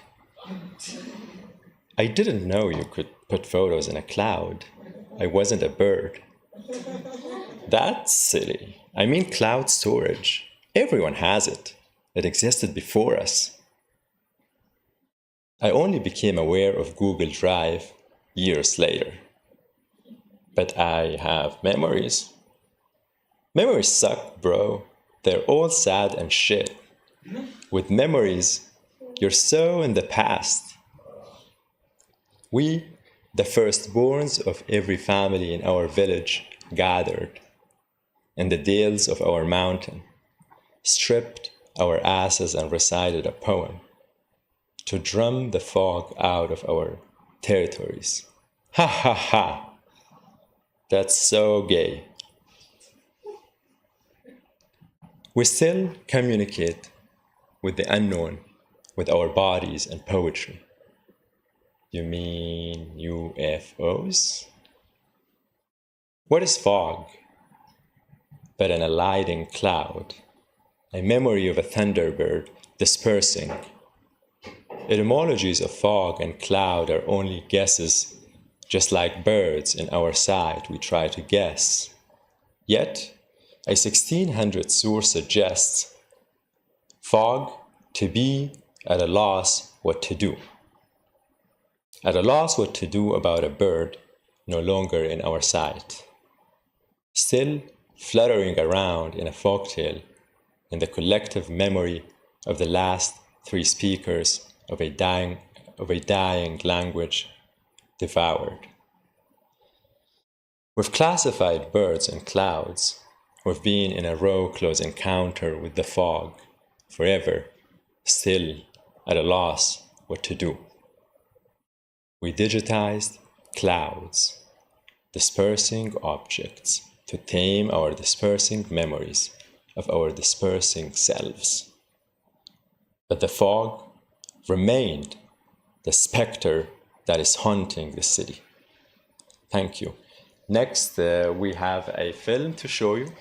I didn't know you could put photos in a cloud. I wasn't a bird. That's silly. I mean cloud storage. Everyone has it. It existed before us. I only became aware of Google Drive years later. But I have memories. Memories suck, bro. They're all sad and shit. With memories, you're so in the past. We, the firstborns of every family in our village, gathered in the dales of our mountain, stripped our asses and recited a poem to drum the fog out of our territories. Ha ha ha! That's so gay. We still communicate with the unknown with our bodies and poetry. You mean UFOs? What is fog but an alighting cloud, a memory of a thunderbird dispersing? Etymologies of fog and cloud are only guesses, just like birds in our sight we try to guess. Yet, a 1600 source suggests fog to be at a loss what to do. At a loss what to do about a bird no longer in our sight, still fluttering around in a folktale in the collective memory of the last three speakers of a dying language devoured. We've classified birds and clouds. We've been in a close encounter with the fog, forever, still at a loss what to do. We digitized clouds, dispersing objects to tame our dispersing memories of our dispersing selves. But the fog remained the specter that is haunting the city. Thank you. Next, we have a film to show you.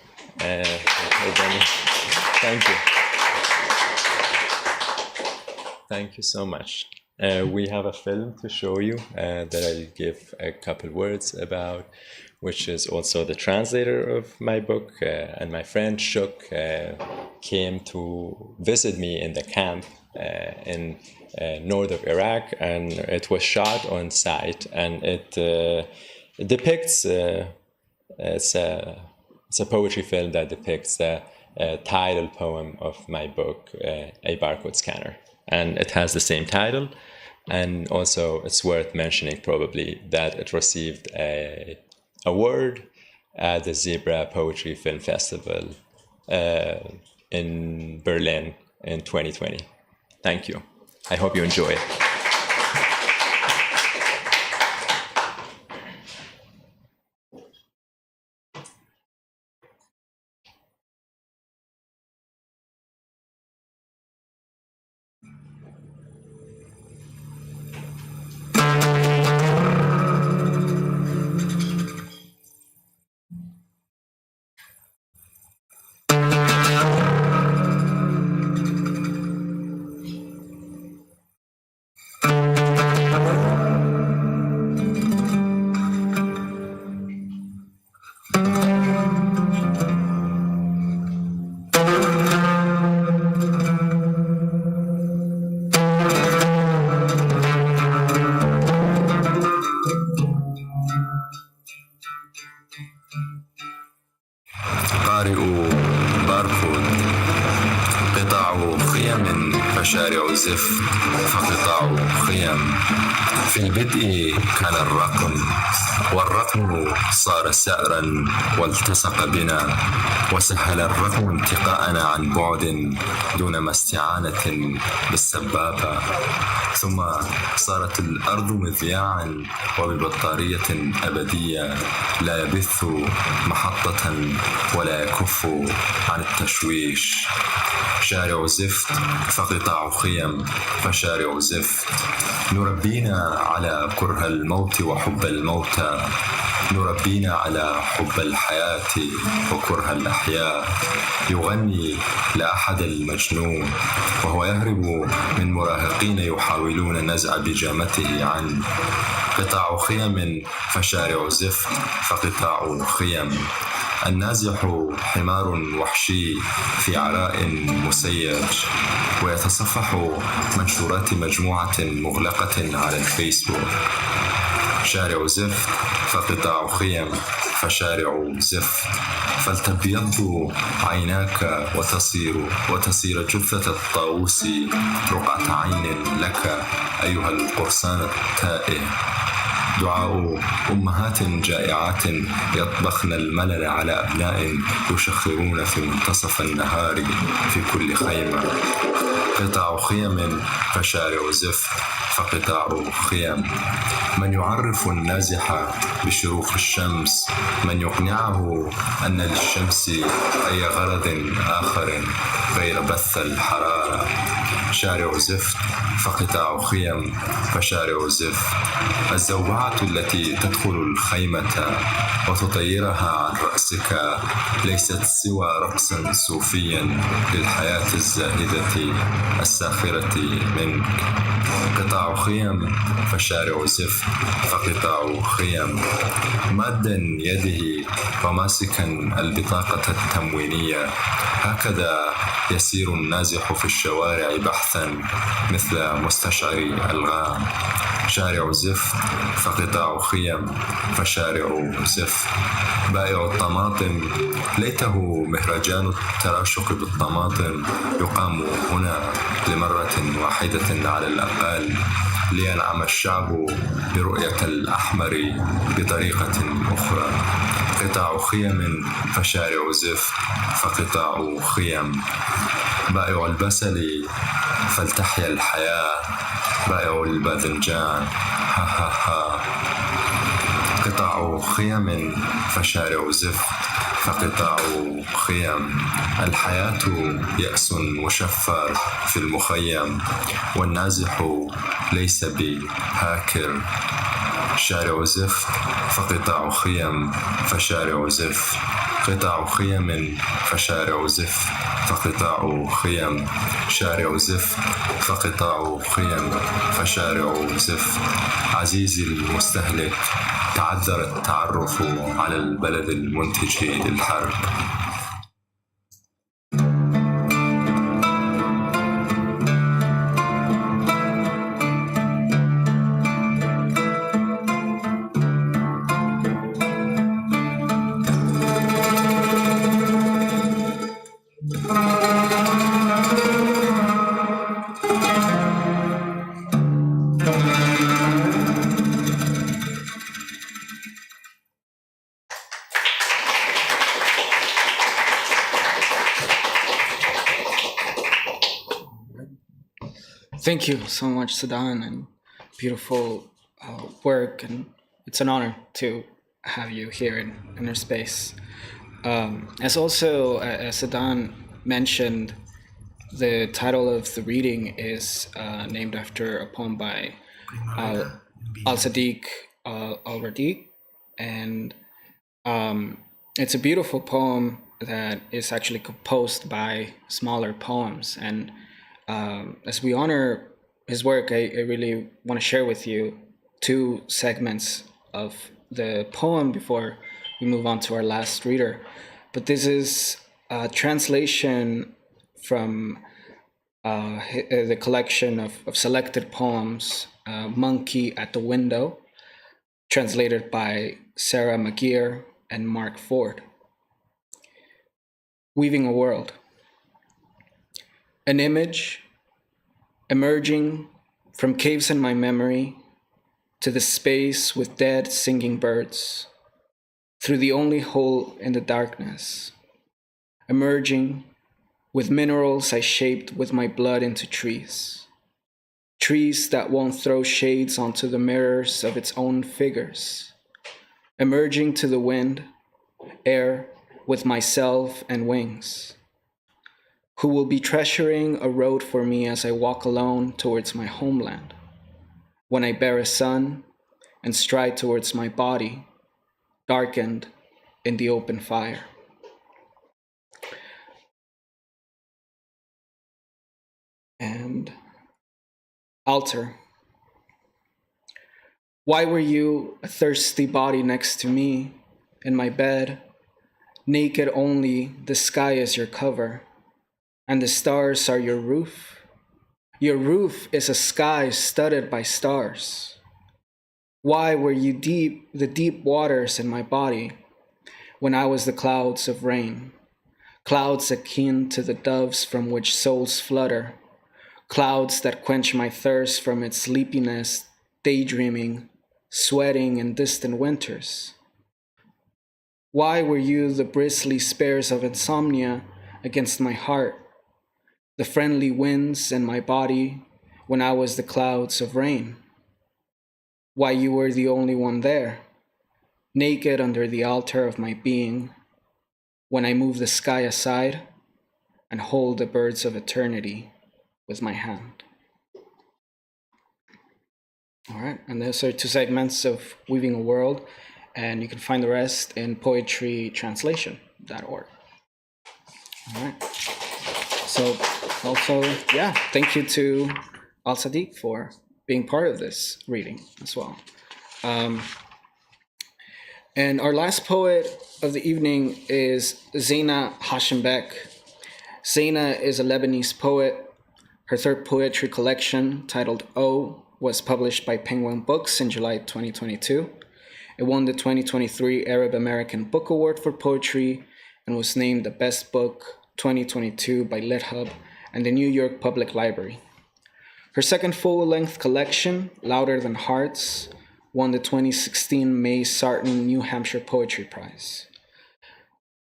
Thank you. Thank you so much. We have a film to show you that I'll give a couple words about, which is also the translator of my book. And my friend Shuk came to visit me in the camp in north of Iraq, and it was shot on site, and it depicts, it's a poetry film that depicts the title poem of my book, A Barcode Scanner. And it has the same title. And also it's worth mentioning probably that it received a award at the Zebra Poetry Film Festival in Berlin in 2020. Thank you. I hope you enjoy it. فقطاع خيم في البدء كان الرقم والرقم صار سعرا والتصق بنا وسهل الرقم انتقاءنا عن بعد دون ما استعانة بالسبابة ثم صارت الأرض مذياعا وببطارية أبدية لا يبث محطة ولا يكف عن التشويش شارع زفت فقطاع خيم فشارع زفت نربينا على كره الموت وحب الموتى نربينا على حب الحياة وكره الأحياء يغني لأحد المجنون وهو يهرب من مراهقين يحاولون نزع بيجامته عنه قطاع خيم فشارع زفت فقطاع خيم النازح حمار وحشي في عراء مسيج ويتصفح منشورات مجموعة مغلقة على الفيسبوك شارع زفت فقطاع خيم فشارع زفت فلتبيض عيناك وتصير جثة الطاووس رقعة عين لك أيها القرصان التائه دعاء أمهات جائعات يطبخن الملل على أبناء يشخرون في منتصف النهار في كل خيمة قطاع خيم فشارع زفت فقطاع خيم من يعرف النازح بشروق الشمس من يقنعه أن للشمس أي غرض آخر غير بث الحرارة شارع زفت فقطاع خيم فشارع زفت الزوبعة التي تدخل الخيمة وتطيرها عن رأسك ليست سوى رقصا صوفيا للحياة الزاهدة الساخرة منك قطاع خيم فشارع زفت فقطاع خيم مادا يده وماسكا البطاقة التموينية هكذا يسير النازح في الشوارع بحثا مثل مستشعر ألغام شارع زفت فقطاع خيم فشارع زفت بائع الطماطم ليته مهرجان التراشق بالطماطم يقام هنا لمرة واحدة على الأقل لينعم الشعب برؤية الأحمر بطريقة أخرى قطاع خيم فشارع زفت فقطاع خيم بائع البسل فلتحيا الحياة بائع الباذنجان ها ها ها قطاع خيم فشارع زفت فقطاع خيم الحياة يأس مشفر في المخيم والنازح ليس بهاكر شارع زفت فقطاع خيم فشارع زفت قطع خيم فشارع زفت فقطاع خيم شارع زفت فقطاع خيم فشارع زفت عزيزي المستهلك تعذر التعرف على البلد المنتج للحرب. Thank you so much, Zêdan, and beautiful work. And it's an honor to have you here in our space. As Zêdan mentioned, the title of the reading is named after a poem by Al-Saddiq Al Raddi. And it's a beautiful poem that is actually composed by smaller poems. And as we honor his work, I really want to share with you two segments of the poem before we move on to our last reader. But this is a translation from the collection of selected poems, Monkey at the Window, translated by Sarah McGeer and Mark Ford. Weaving a world. An image emerging from caves in my memory to the space with dead singing birds, through the only hole in the darkness, emerging with minerals I shaped with my blood into trees, trees that won't throw shades onto the mirrors of its own figures, emerging to the wind, air with myself and wings, who will be treasuring a road for me as I walk alone towards my homeland, when I bear a son and stride towards my body, darkened in the open fire. And altar. Why were you a thirsty body next to me in my bed, naked only, the sky is your cover, and the stars are your roof? Your roof is a sky studded by stars. Why were you the deep waters in my body, when I was the clouds of rain, clouds akin to the doves from which souls flutter, clouds that quench my thirst from its sleepiness, daydreaming, sweating in distant winters? Why were you the bristly spears of insomnia against my heart, the friendly winds in my body when I was the clouds of rain? Why you were the only one there, naked under the altar of my being, when I move the sky aside and hold the birds of eternity with my hand. All right, and those are two segments of Weaving a World, and you can find the rest in poetrytranslation.org. All right. So also, thank you to Al-Saddiq for being part of this reading as well. And our last poet of the evening is Zeina Hashem Beck. Zeina is a Lebanese poet. Her third poetry collection, titled O, was published by Penguin Books in July 2022. It won the 2023 Arab American Book Award for Poetry and was named the Best Book 2022 by LitHub and the New York Public Library. Her second full-length collection, Louder Than Hearts, won the 2016 May Sarton New Hampshire Poetry Prize.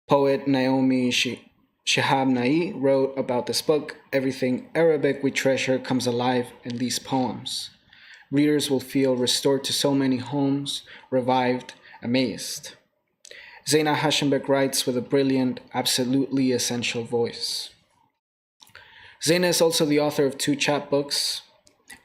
Poet Naomi Shihab Nye wrote about this book, "Everything Arabic we treasure comes alive in these poems. Readers will feel restored to so many homes, revived, amazed." Zeina Hashem Beck writes with a brilliant, absolutely essential voice. Zeina is also the author of 2 chapbooks,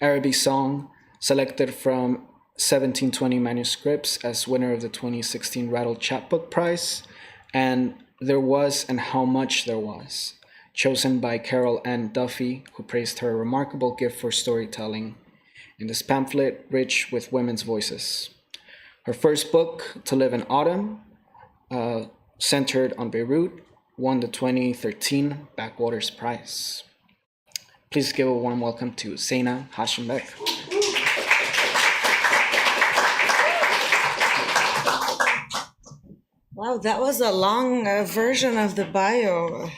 Arabic Song, selected from 1720 manuscripts as winner of the 2016 Rattle Chapbook Prize, and There Was and How Much There Was, chosen by Carol Ann Duffy, who praised her remarkable gift for storytelling in this pamphlet rich with women's voices. Her first book, To Live in Autumn, centered on Beirut, won the 2013 Backwaters Prize. Please give a warm welcome to Zeina Hashem Beck. Wow, that was a long version of the bio.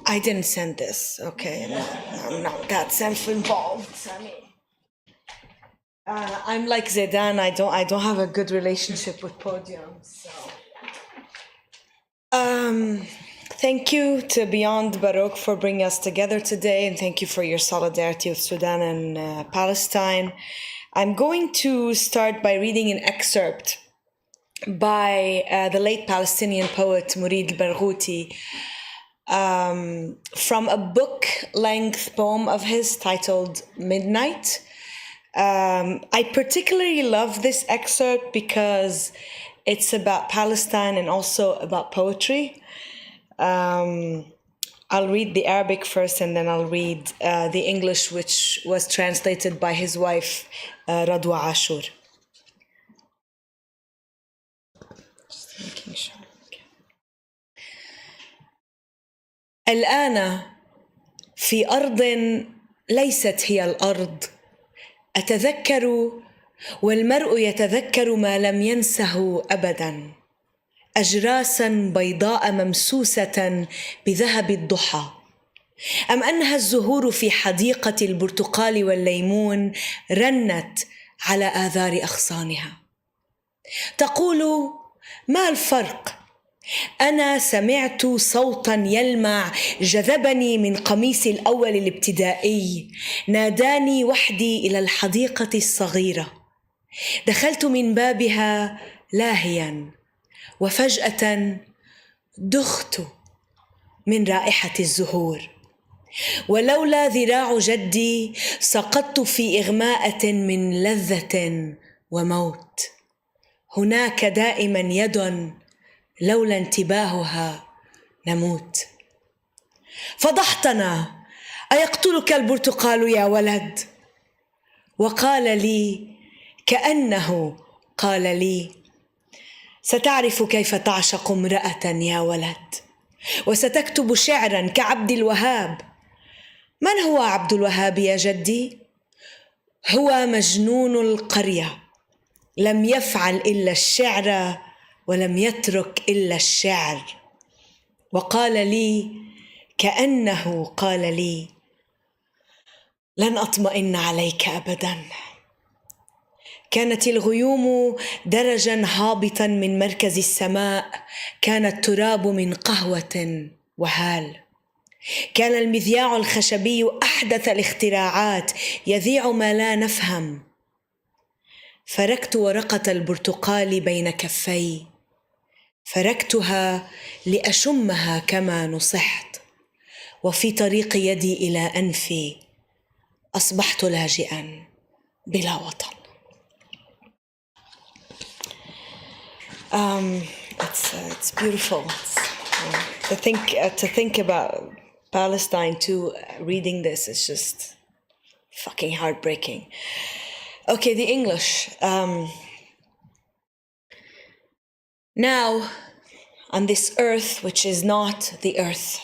I didn't send this, okay? I'm not that self-involved, Sami. I'm like Zêdan. I don't have a good relationship with podiums. So, thank you to Beyond Baroque for bringing us together today, and thank you for your solidarity with Sudan and Palestine. I'm going to start by reading an excerpt by the late Palestinian poet Murid al-Barghouti from a book-length poem of his titled Midnight. I particularly love this excerpt because it's about Palestine and also about poetry. I'll read the Arabic first and then I'll read the English, which was translated by his wife, Radwa Ashur. Just making sure. Okay. الآن في أرض ليست هي الأرض أتذكر والمرء يتذكر ما لم ينسه أبداً أجراساً بيضاء ممسوسة بذهب الضحى أم أنها الزهور في حديقة البرتقال والليمون رنت على آذار أغصانها تقول ما الفرق أنا سمعت صوتاً يلمع جذبني من قميصي الأول الابتدائي ناداني وحدي إلى الحديقة الصغيرة دخلت من بابها لاهياً وفجأة دخت من رائحة الزهور ولولا ذراع جدي سقطت في إغماءة من لذة وموت هناك دائما يد لولا انتباهها نموت فضحتنا أيقتلك البرتقال يا ولد وقال لي كأنه قال لي ستعرف كيف تعشق امرأة يا ولد وستكتب شعرا كعبد الوهاب من هو عبد الوهاب يا جدي؟ هو مجنون القرية لم يفعل إلا الشعر ولم يترك إلا الشعر وقال لي كأنه قال لي لن أطمئن عليك أبداً كانت الغيوم درجاً هابطاً من مركز السماء كان التراب من قهوة وهال كان المذياع الخشبي أحدث الاختراعات يذيع ما لا نفهم فركت ورقة البرتقال بين كفي فركتها لأشمها كما نصحت وفي طريق يدي إلى أنفي أصبحت لاجئاً بلا وطن. It's beautiful. To think about Palestine too. Reading this is just fucking heartbreaking. Okay, the English. Now, on this earth, which is not the earth,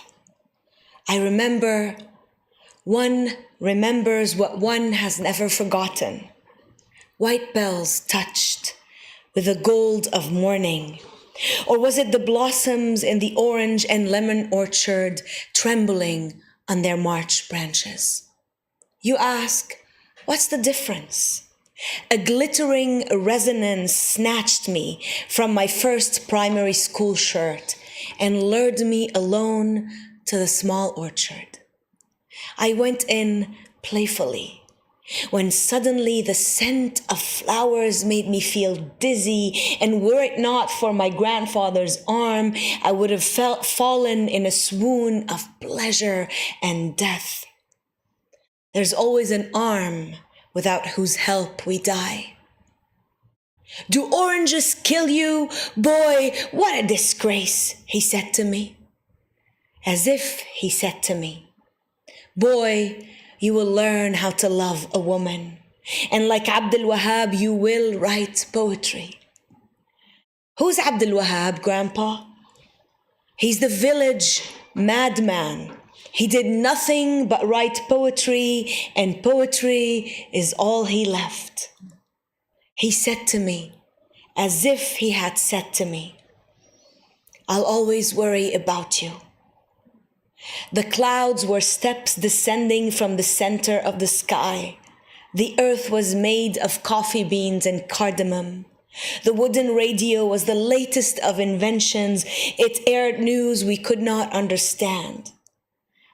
I remember. One remembers what one has never forgotten. White bells touched with the gold of morning? Or was it the blossoms in the orange and lemon orchard trembling on their March branches? You ask, what's the difference? A glittering resonance snatched me from my first primary school shirt and lured me alone to the small orchard. I went in playfully, when suddenly the scent of flowers made me feel dizzy, and were it not for my grandfather's arm, I would have fallen in a swoon of pleasure and death. There's always an arm without whose help we die. Do oranges kill you? Boy, what a disgrace, he said to me. As if he said to me, boy, you will learn how to love a woman. And like Abdul Wahab, you will write poetry. Who's Abdul Wahab, Grandpa? He's the village madman. He did nothing but write poetry, and poetry is all he left. He said to me, as if he had said to me, I'll always worry about you. The clouds were steps descending from the center of the sky. The earth was made of coffee beans and cardamom. The wooden radio was the latest of inventions. It aired news we could not understand.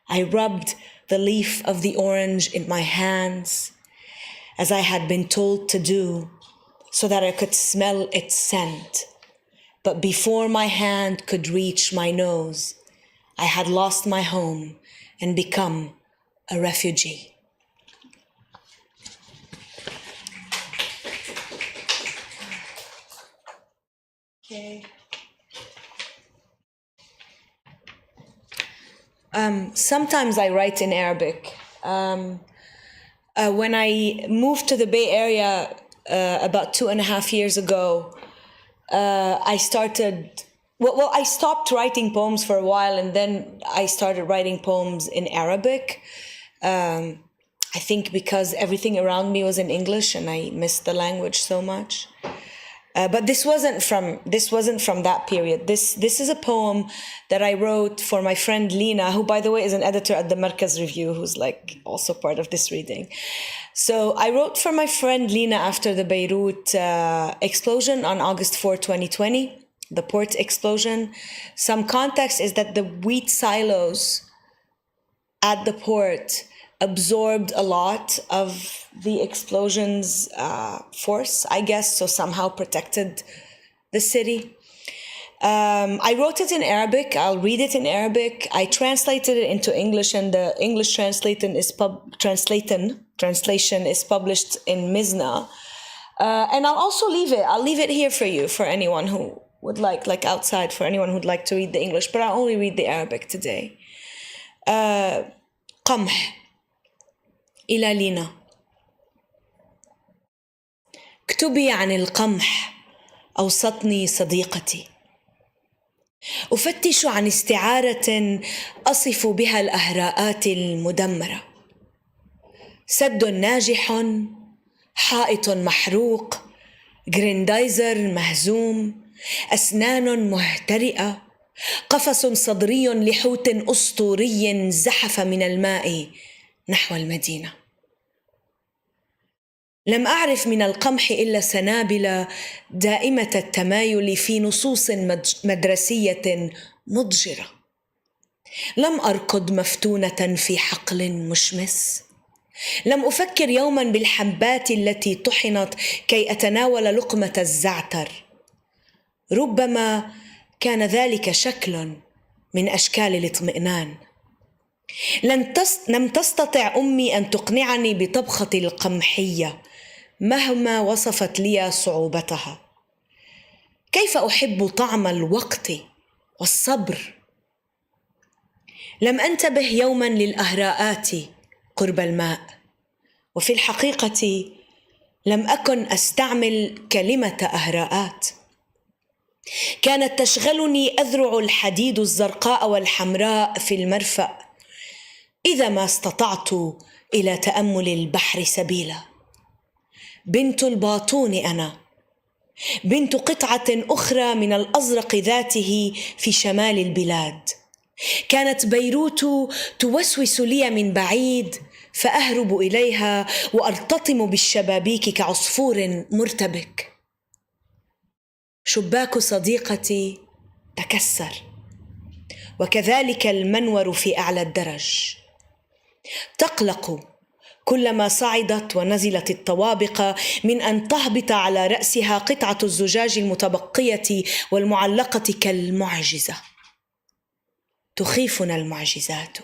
I rubbed the leaf of the orange in my hands, as I had been told to do, so that I could smell its scent. But before my hand could reach my nose, I had lost my home and become a refugee. Okay. Sometimes I write in Arabic. When I moved to the Bay Area about 2.5 years ago, I stopped writing poems for a while, and then I started writing poems in Arabic. I think because everything around me was in English and I missed the language so much. But this wasn't from that period. This is a poem that I wrote for my friend Lina, who, by the way, is an editor at the Markaz Review, who's like also part of this reading. So I wrote for my friend Lina after the Beirut explosion on August 4, 2020, the port explosion. Some context is that the wheat silos at the port absorbed a lot of the explosion's force, I guess, so somehow protected the city. I wrote it in Arabic. I'll read it in Arabic. I translated it into English, and the English translation is published in Mizna. And I'll also leave it. I'll leave it here for you, for anyone who would like outside, for anyone who'd like to read the English, but I'll only read the Arabic today. قمح إلى لينا. اكتبي عن القمح، أوصتني صديقتي. أفتش عن استعارة أصف بها الأهراءات المدمرة. سد ناجح، حائط محروق، جريندايزر مهزوم، أسنان مهترئة، قفص صدري لحوت أسطوري زحف من الماء نحو المدينة. لم أعرف من القمح إلا سنابل دائمة التمايل في نصوص مدرسية مضجرة. لم أركض مفتونة في حقل مشمس. لم أفكر يوما بالحبات التي طحنت كي أتناول لقمة الزعتر. ربما كان ذلك شكل من أشكال الاطمئنان. لم تستطع أمي أن تقنعني بطبخة القمحية مهما وصفت لي صعوبتها. كيف أحب طعم الوقت والصبر. لم أنتبه يوما للأهراءات قرب الماء، وفي الحقيقة لم أكن أستعمل كلمة أهراءات. كانت تشغلني أذرع الحديد الزرقاء والحمراء في المرفأ إذا ما استطعت إلى تأمل البحر سبيلا. بنت الباطون أنا، بنت قطعة أخرى من الأزرق ذاته في شمال البلاد. كانت بيروت توسوس لي من بعيد، فأهرب إليها وأرتطم بالشبابيك كعصفور مرتبك. شباك صديقتي تكسر، وكذلك المنور في أعلى الدرج. تقلق كلما صعدت ونزلت الطوابق من أن تهبط على رأسها قطعة الزجاج المتبقية والمعلقة كالمعجزة. تخيفنا المعجزات،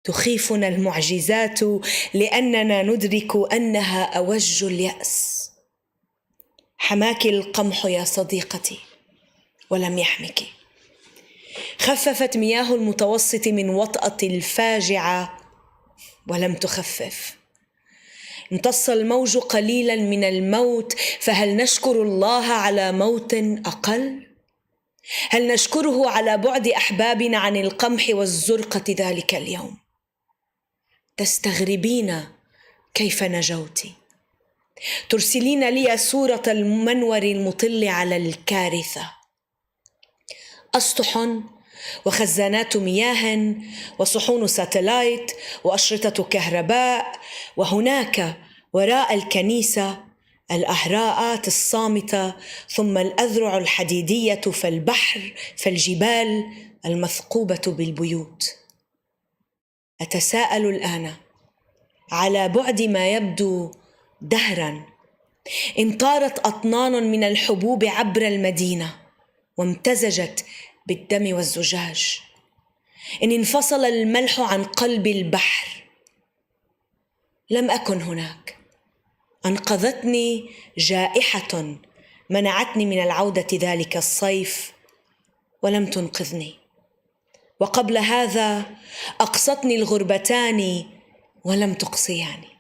تخيفنا المعجزات لأننا ندرك أنها أوج اليأس. حماك القمح يا صديقتي ولم يحمك. خففت مياه المتوسط من وطأة الفاجعة ولم تخفف. امتص الموج قليلا من الموت، فهل نشكر الله على موت أقل؟ هل نشكره على بعد أحبابنا عن القمح والزرقة ذلك اليوم؟ تستغربين كيف نجوت، ترسلين لي صورة المنور المطل على الكارثة. أسطح وخزانات مياه وصحون ساتلايت وأشرطة كهرباء، وهناك وراء الكنيسة الأهراءات الصامتة، ثم الأذرع الحديدية، فالبحر، فالجبال المثقوبة بالبيوت. أتساءل الآن على بعد ما يبدو دهراً إن طارت أطنان من الحبوب عبر المدينة وامتزجت بالدم والزجاج، إن انفصل الملح عن قلب البحر. لم أكن هناك، أنقذتني جائحة منعتني من العودة ذلك الصيف ولم تنقذني، وقبل هذا أقصتني الغربتان ولم تقصياني.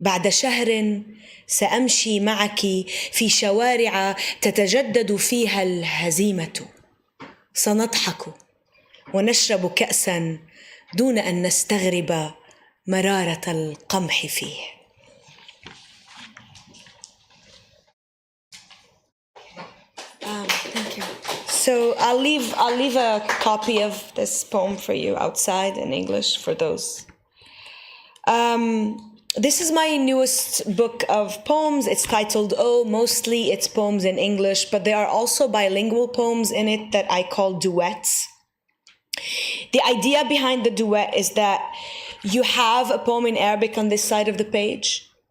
بعد شهر سأمشي معك في شوارع تتجدد فيها الهزيمة، سنضحك ونشرب كأسا دون أن نستغرب مرارة القمح فيه. Thank you. So I'll leave a copy of this poem for you outside in English for those. This is my newest book of poems. It's titled Oh. Mostly it's poems in English, but there are also bilingual poems in it that I call duets. The idea behind the duet is that you have a poem in Arabic on this side of the page,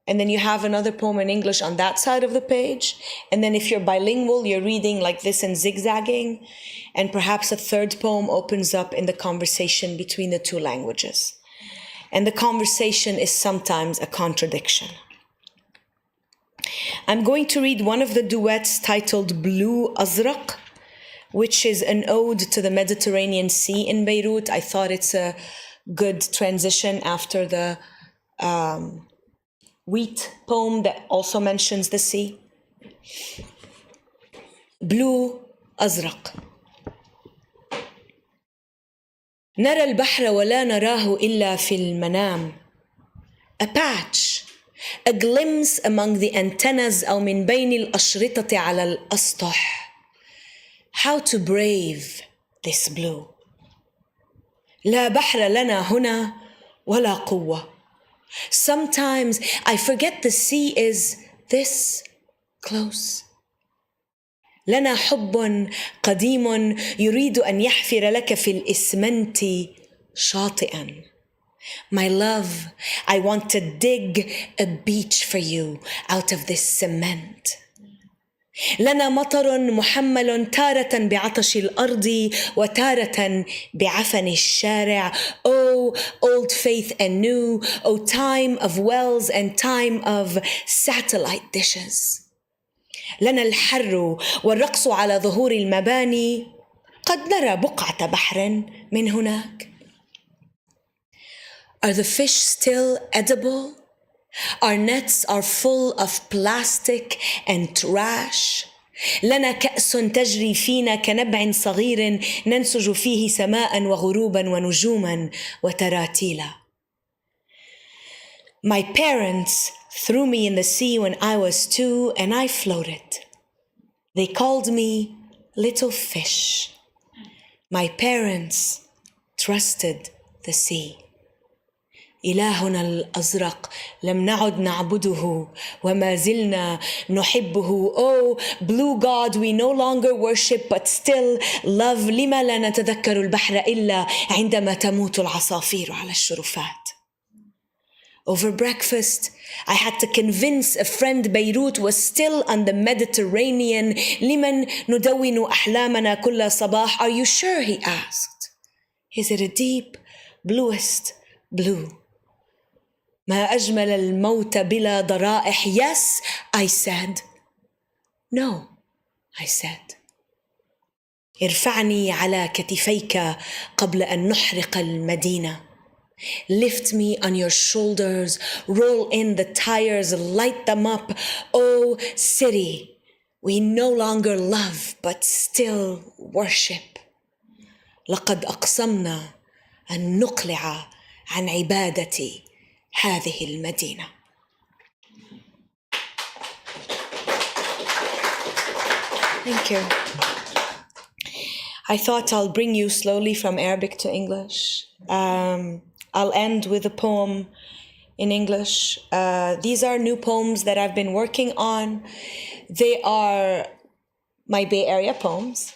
and then you have another poem in English on that side of the page. And then if you're bilingual, you're reading like this and zigzagging, and perhaps a third poem opens up in the conversation between the two languages. And the conversation is sometimes a contradiction. I'm going to read one of the duets titled Blue Azraq, which is an ode to the Mediterranean Sea in Beirut. I thought it's a good transition after the wheat poem that also mentions the sea. Blue Azraq. نرى البحر ولا نراه إلا في المنام. A patch, a glimpse among the antennas أو من بين الأشرطة على الأسطح. How to brave this blue. لا بحر لنا هنا ولا قوة. Sometimes I forget the sea is this close. لنا حب قديم يريد أن يحفر لك في الإسمنت شاطئا. My love, I want to dig a beach for you out of this cement. لنا مطر محمل تارة بعطش الأرض وتارة بعفن الشارع. Oh, old faith and new, oh time of wells and time of satellite dishes. لنا الحر والرقص على ظهور المباني. قد نرى بقعة بحر من هناك. Are the fish still edible? Our nets are full of plastic and trash. لنا كأس تجري فينا كنبع صغير ننسج فيه سماء وغروبا ونجوما وتراتيلا. My parents threw me in the sea when I was 2 and I floated. They called me little fish. My parents trusted the sea. إلهنا الأزرق لم نعد نعبده وما زلنا نحبه. Oh, blue God, we no longer worship but still love. لما لا نتذكر البحر إلا عندما تموت العصافير على الشرفات. Over breakfast, I had to convince a friend Beirut was still on the Mediterranean. لمن ندون أحلامنا كل صباح. Are you sure? He asked. Is it a deep, bluest blue? ما أجمل الموت بلا ضرائح. Yes, I said, No, I said. ارفعني على كتفيك قبل أن نحرق المدينة. Lift me on your shoulders, roll in the tires, light them up. Oh, city, we no longer love, but still worship. لقد أقسمنا أن نقلع عن عبادة هذه المدينة. Thank you. I thought I'll bring you slowly from Arabic to English. I'll end with a poem in English. These are new poems that I've been working on. They are my Bay Area poems,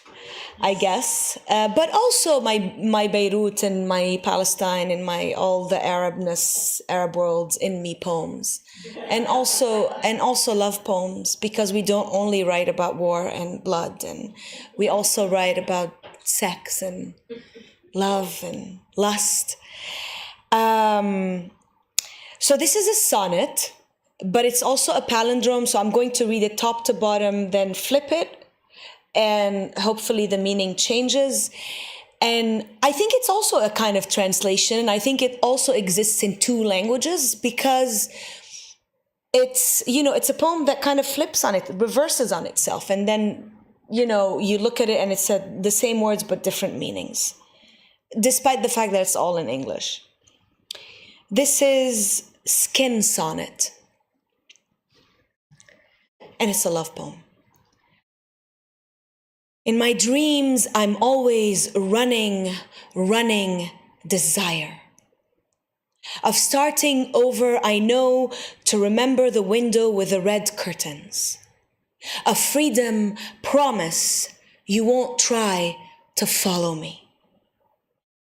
I guess, but also my Beirut and my Palestine and my all the Arabness, Arab worlds in me poems, and also love poems, because we don't only write about war and blood, and we also write about sex and love and lust. So this is a sonnet, but it's also a palindrome. So I'm going to read it top to bottom, then flip it, and hopefully the meaning changes. And I think it's also a kind of translation. I think it also exists in two languages, because it's, it's a poem that kind of flips on it, reverses on itself. And then, you look at it and it's the same words, but different meanings, despite the fact that it's all in English. This is Skin Sonnet, and it's a love poem. In my dreams, I'm always running desire. Of starting over, I know to remember the window with the red curtains. A freedom promise you won't try to follow me.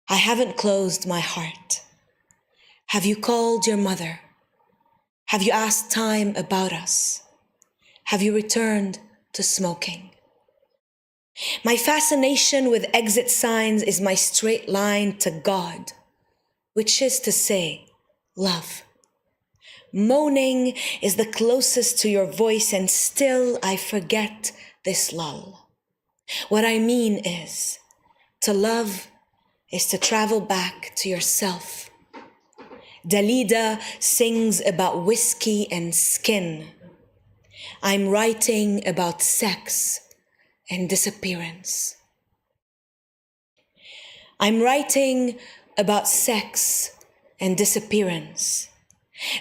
I haven't closed my heart. Have you called your mother? Have you asked time about us? Have you returned to smoking? My fascination with exit signs is my straight line to God, which is to say, love. Moaning is the closest to your voice, and still I forget this lull. What I mean is, to love is to travel back to yourself. Dalida sings about whiskey and skin. I'm writing about sex and disappearance. I'm writing about sex and disappearance.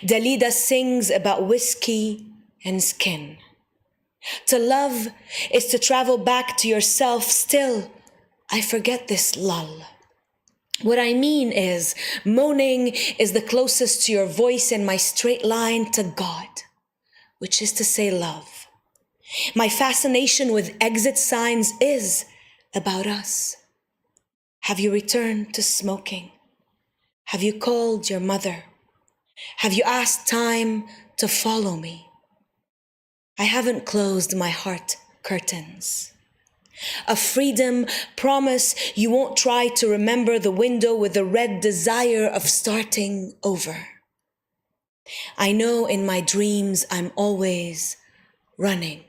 Dalida sings about whiskey and skin. To love is to travel back to yourself. Still, I forget this lull. What I mean is, moaning is the closest to your voice, and my straight line to God, which is to say love. My fascination with exit signs is about us. Have you returned to smoking? Have you called your mother? Have you asked time to follow me? I haven't closed my heart curtains. A freedom promise you won't try to remember the window with the red desire of starting over. I know in my dreams I'm always running.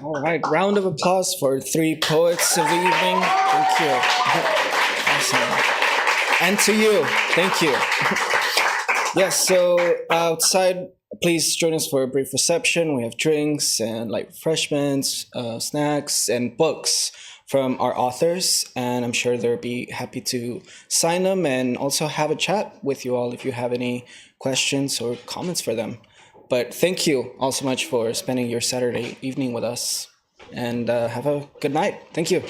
All right, round of applause for 3 poets of the evening. Thank you. Awesome. And to you, thank you. Yes, so outside, please join us for a brief reception. We have drinks and light refreshments, snacks, and books from our authors, and I'm sure they'll be happy to sign them and also have a chat with you all if you have any questions or comments for them. But thank you all so much for spending your Saturday evening with us, and have a good night. Thank you.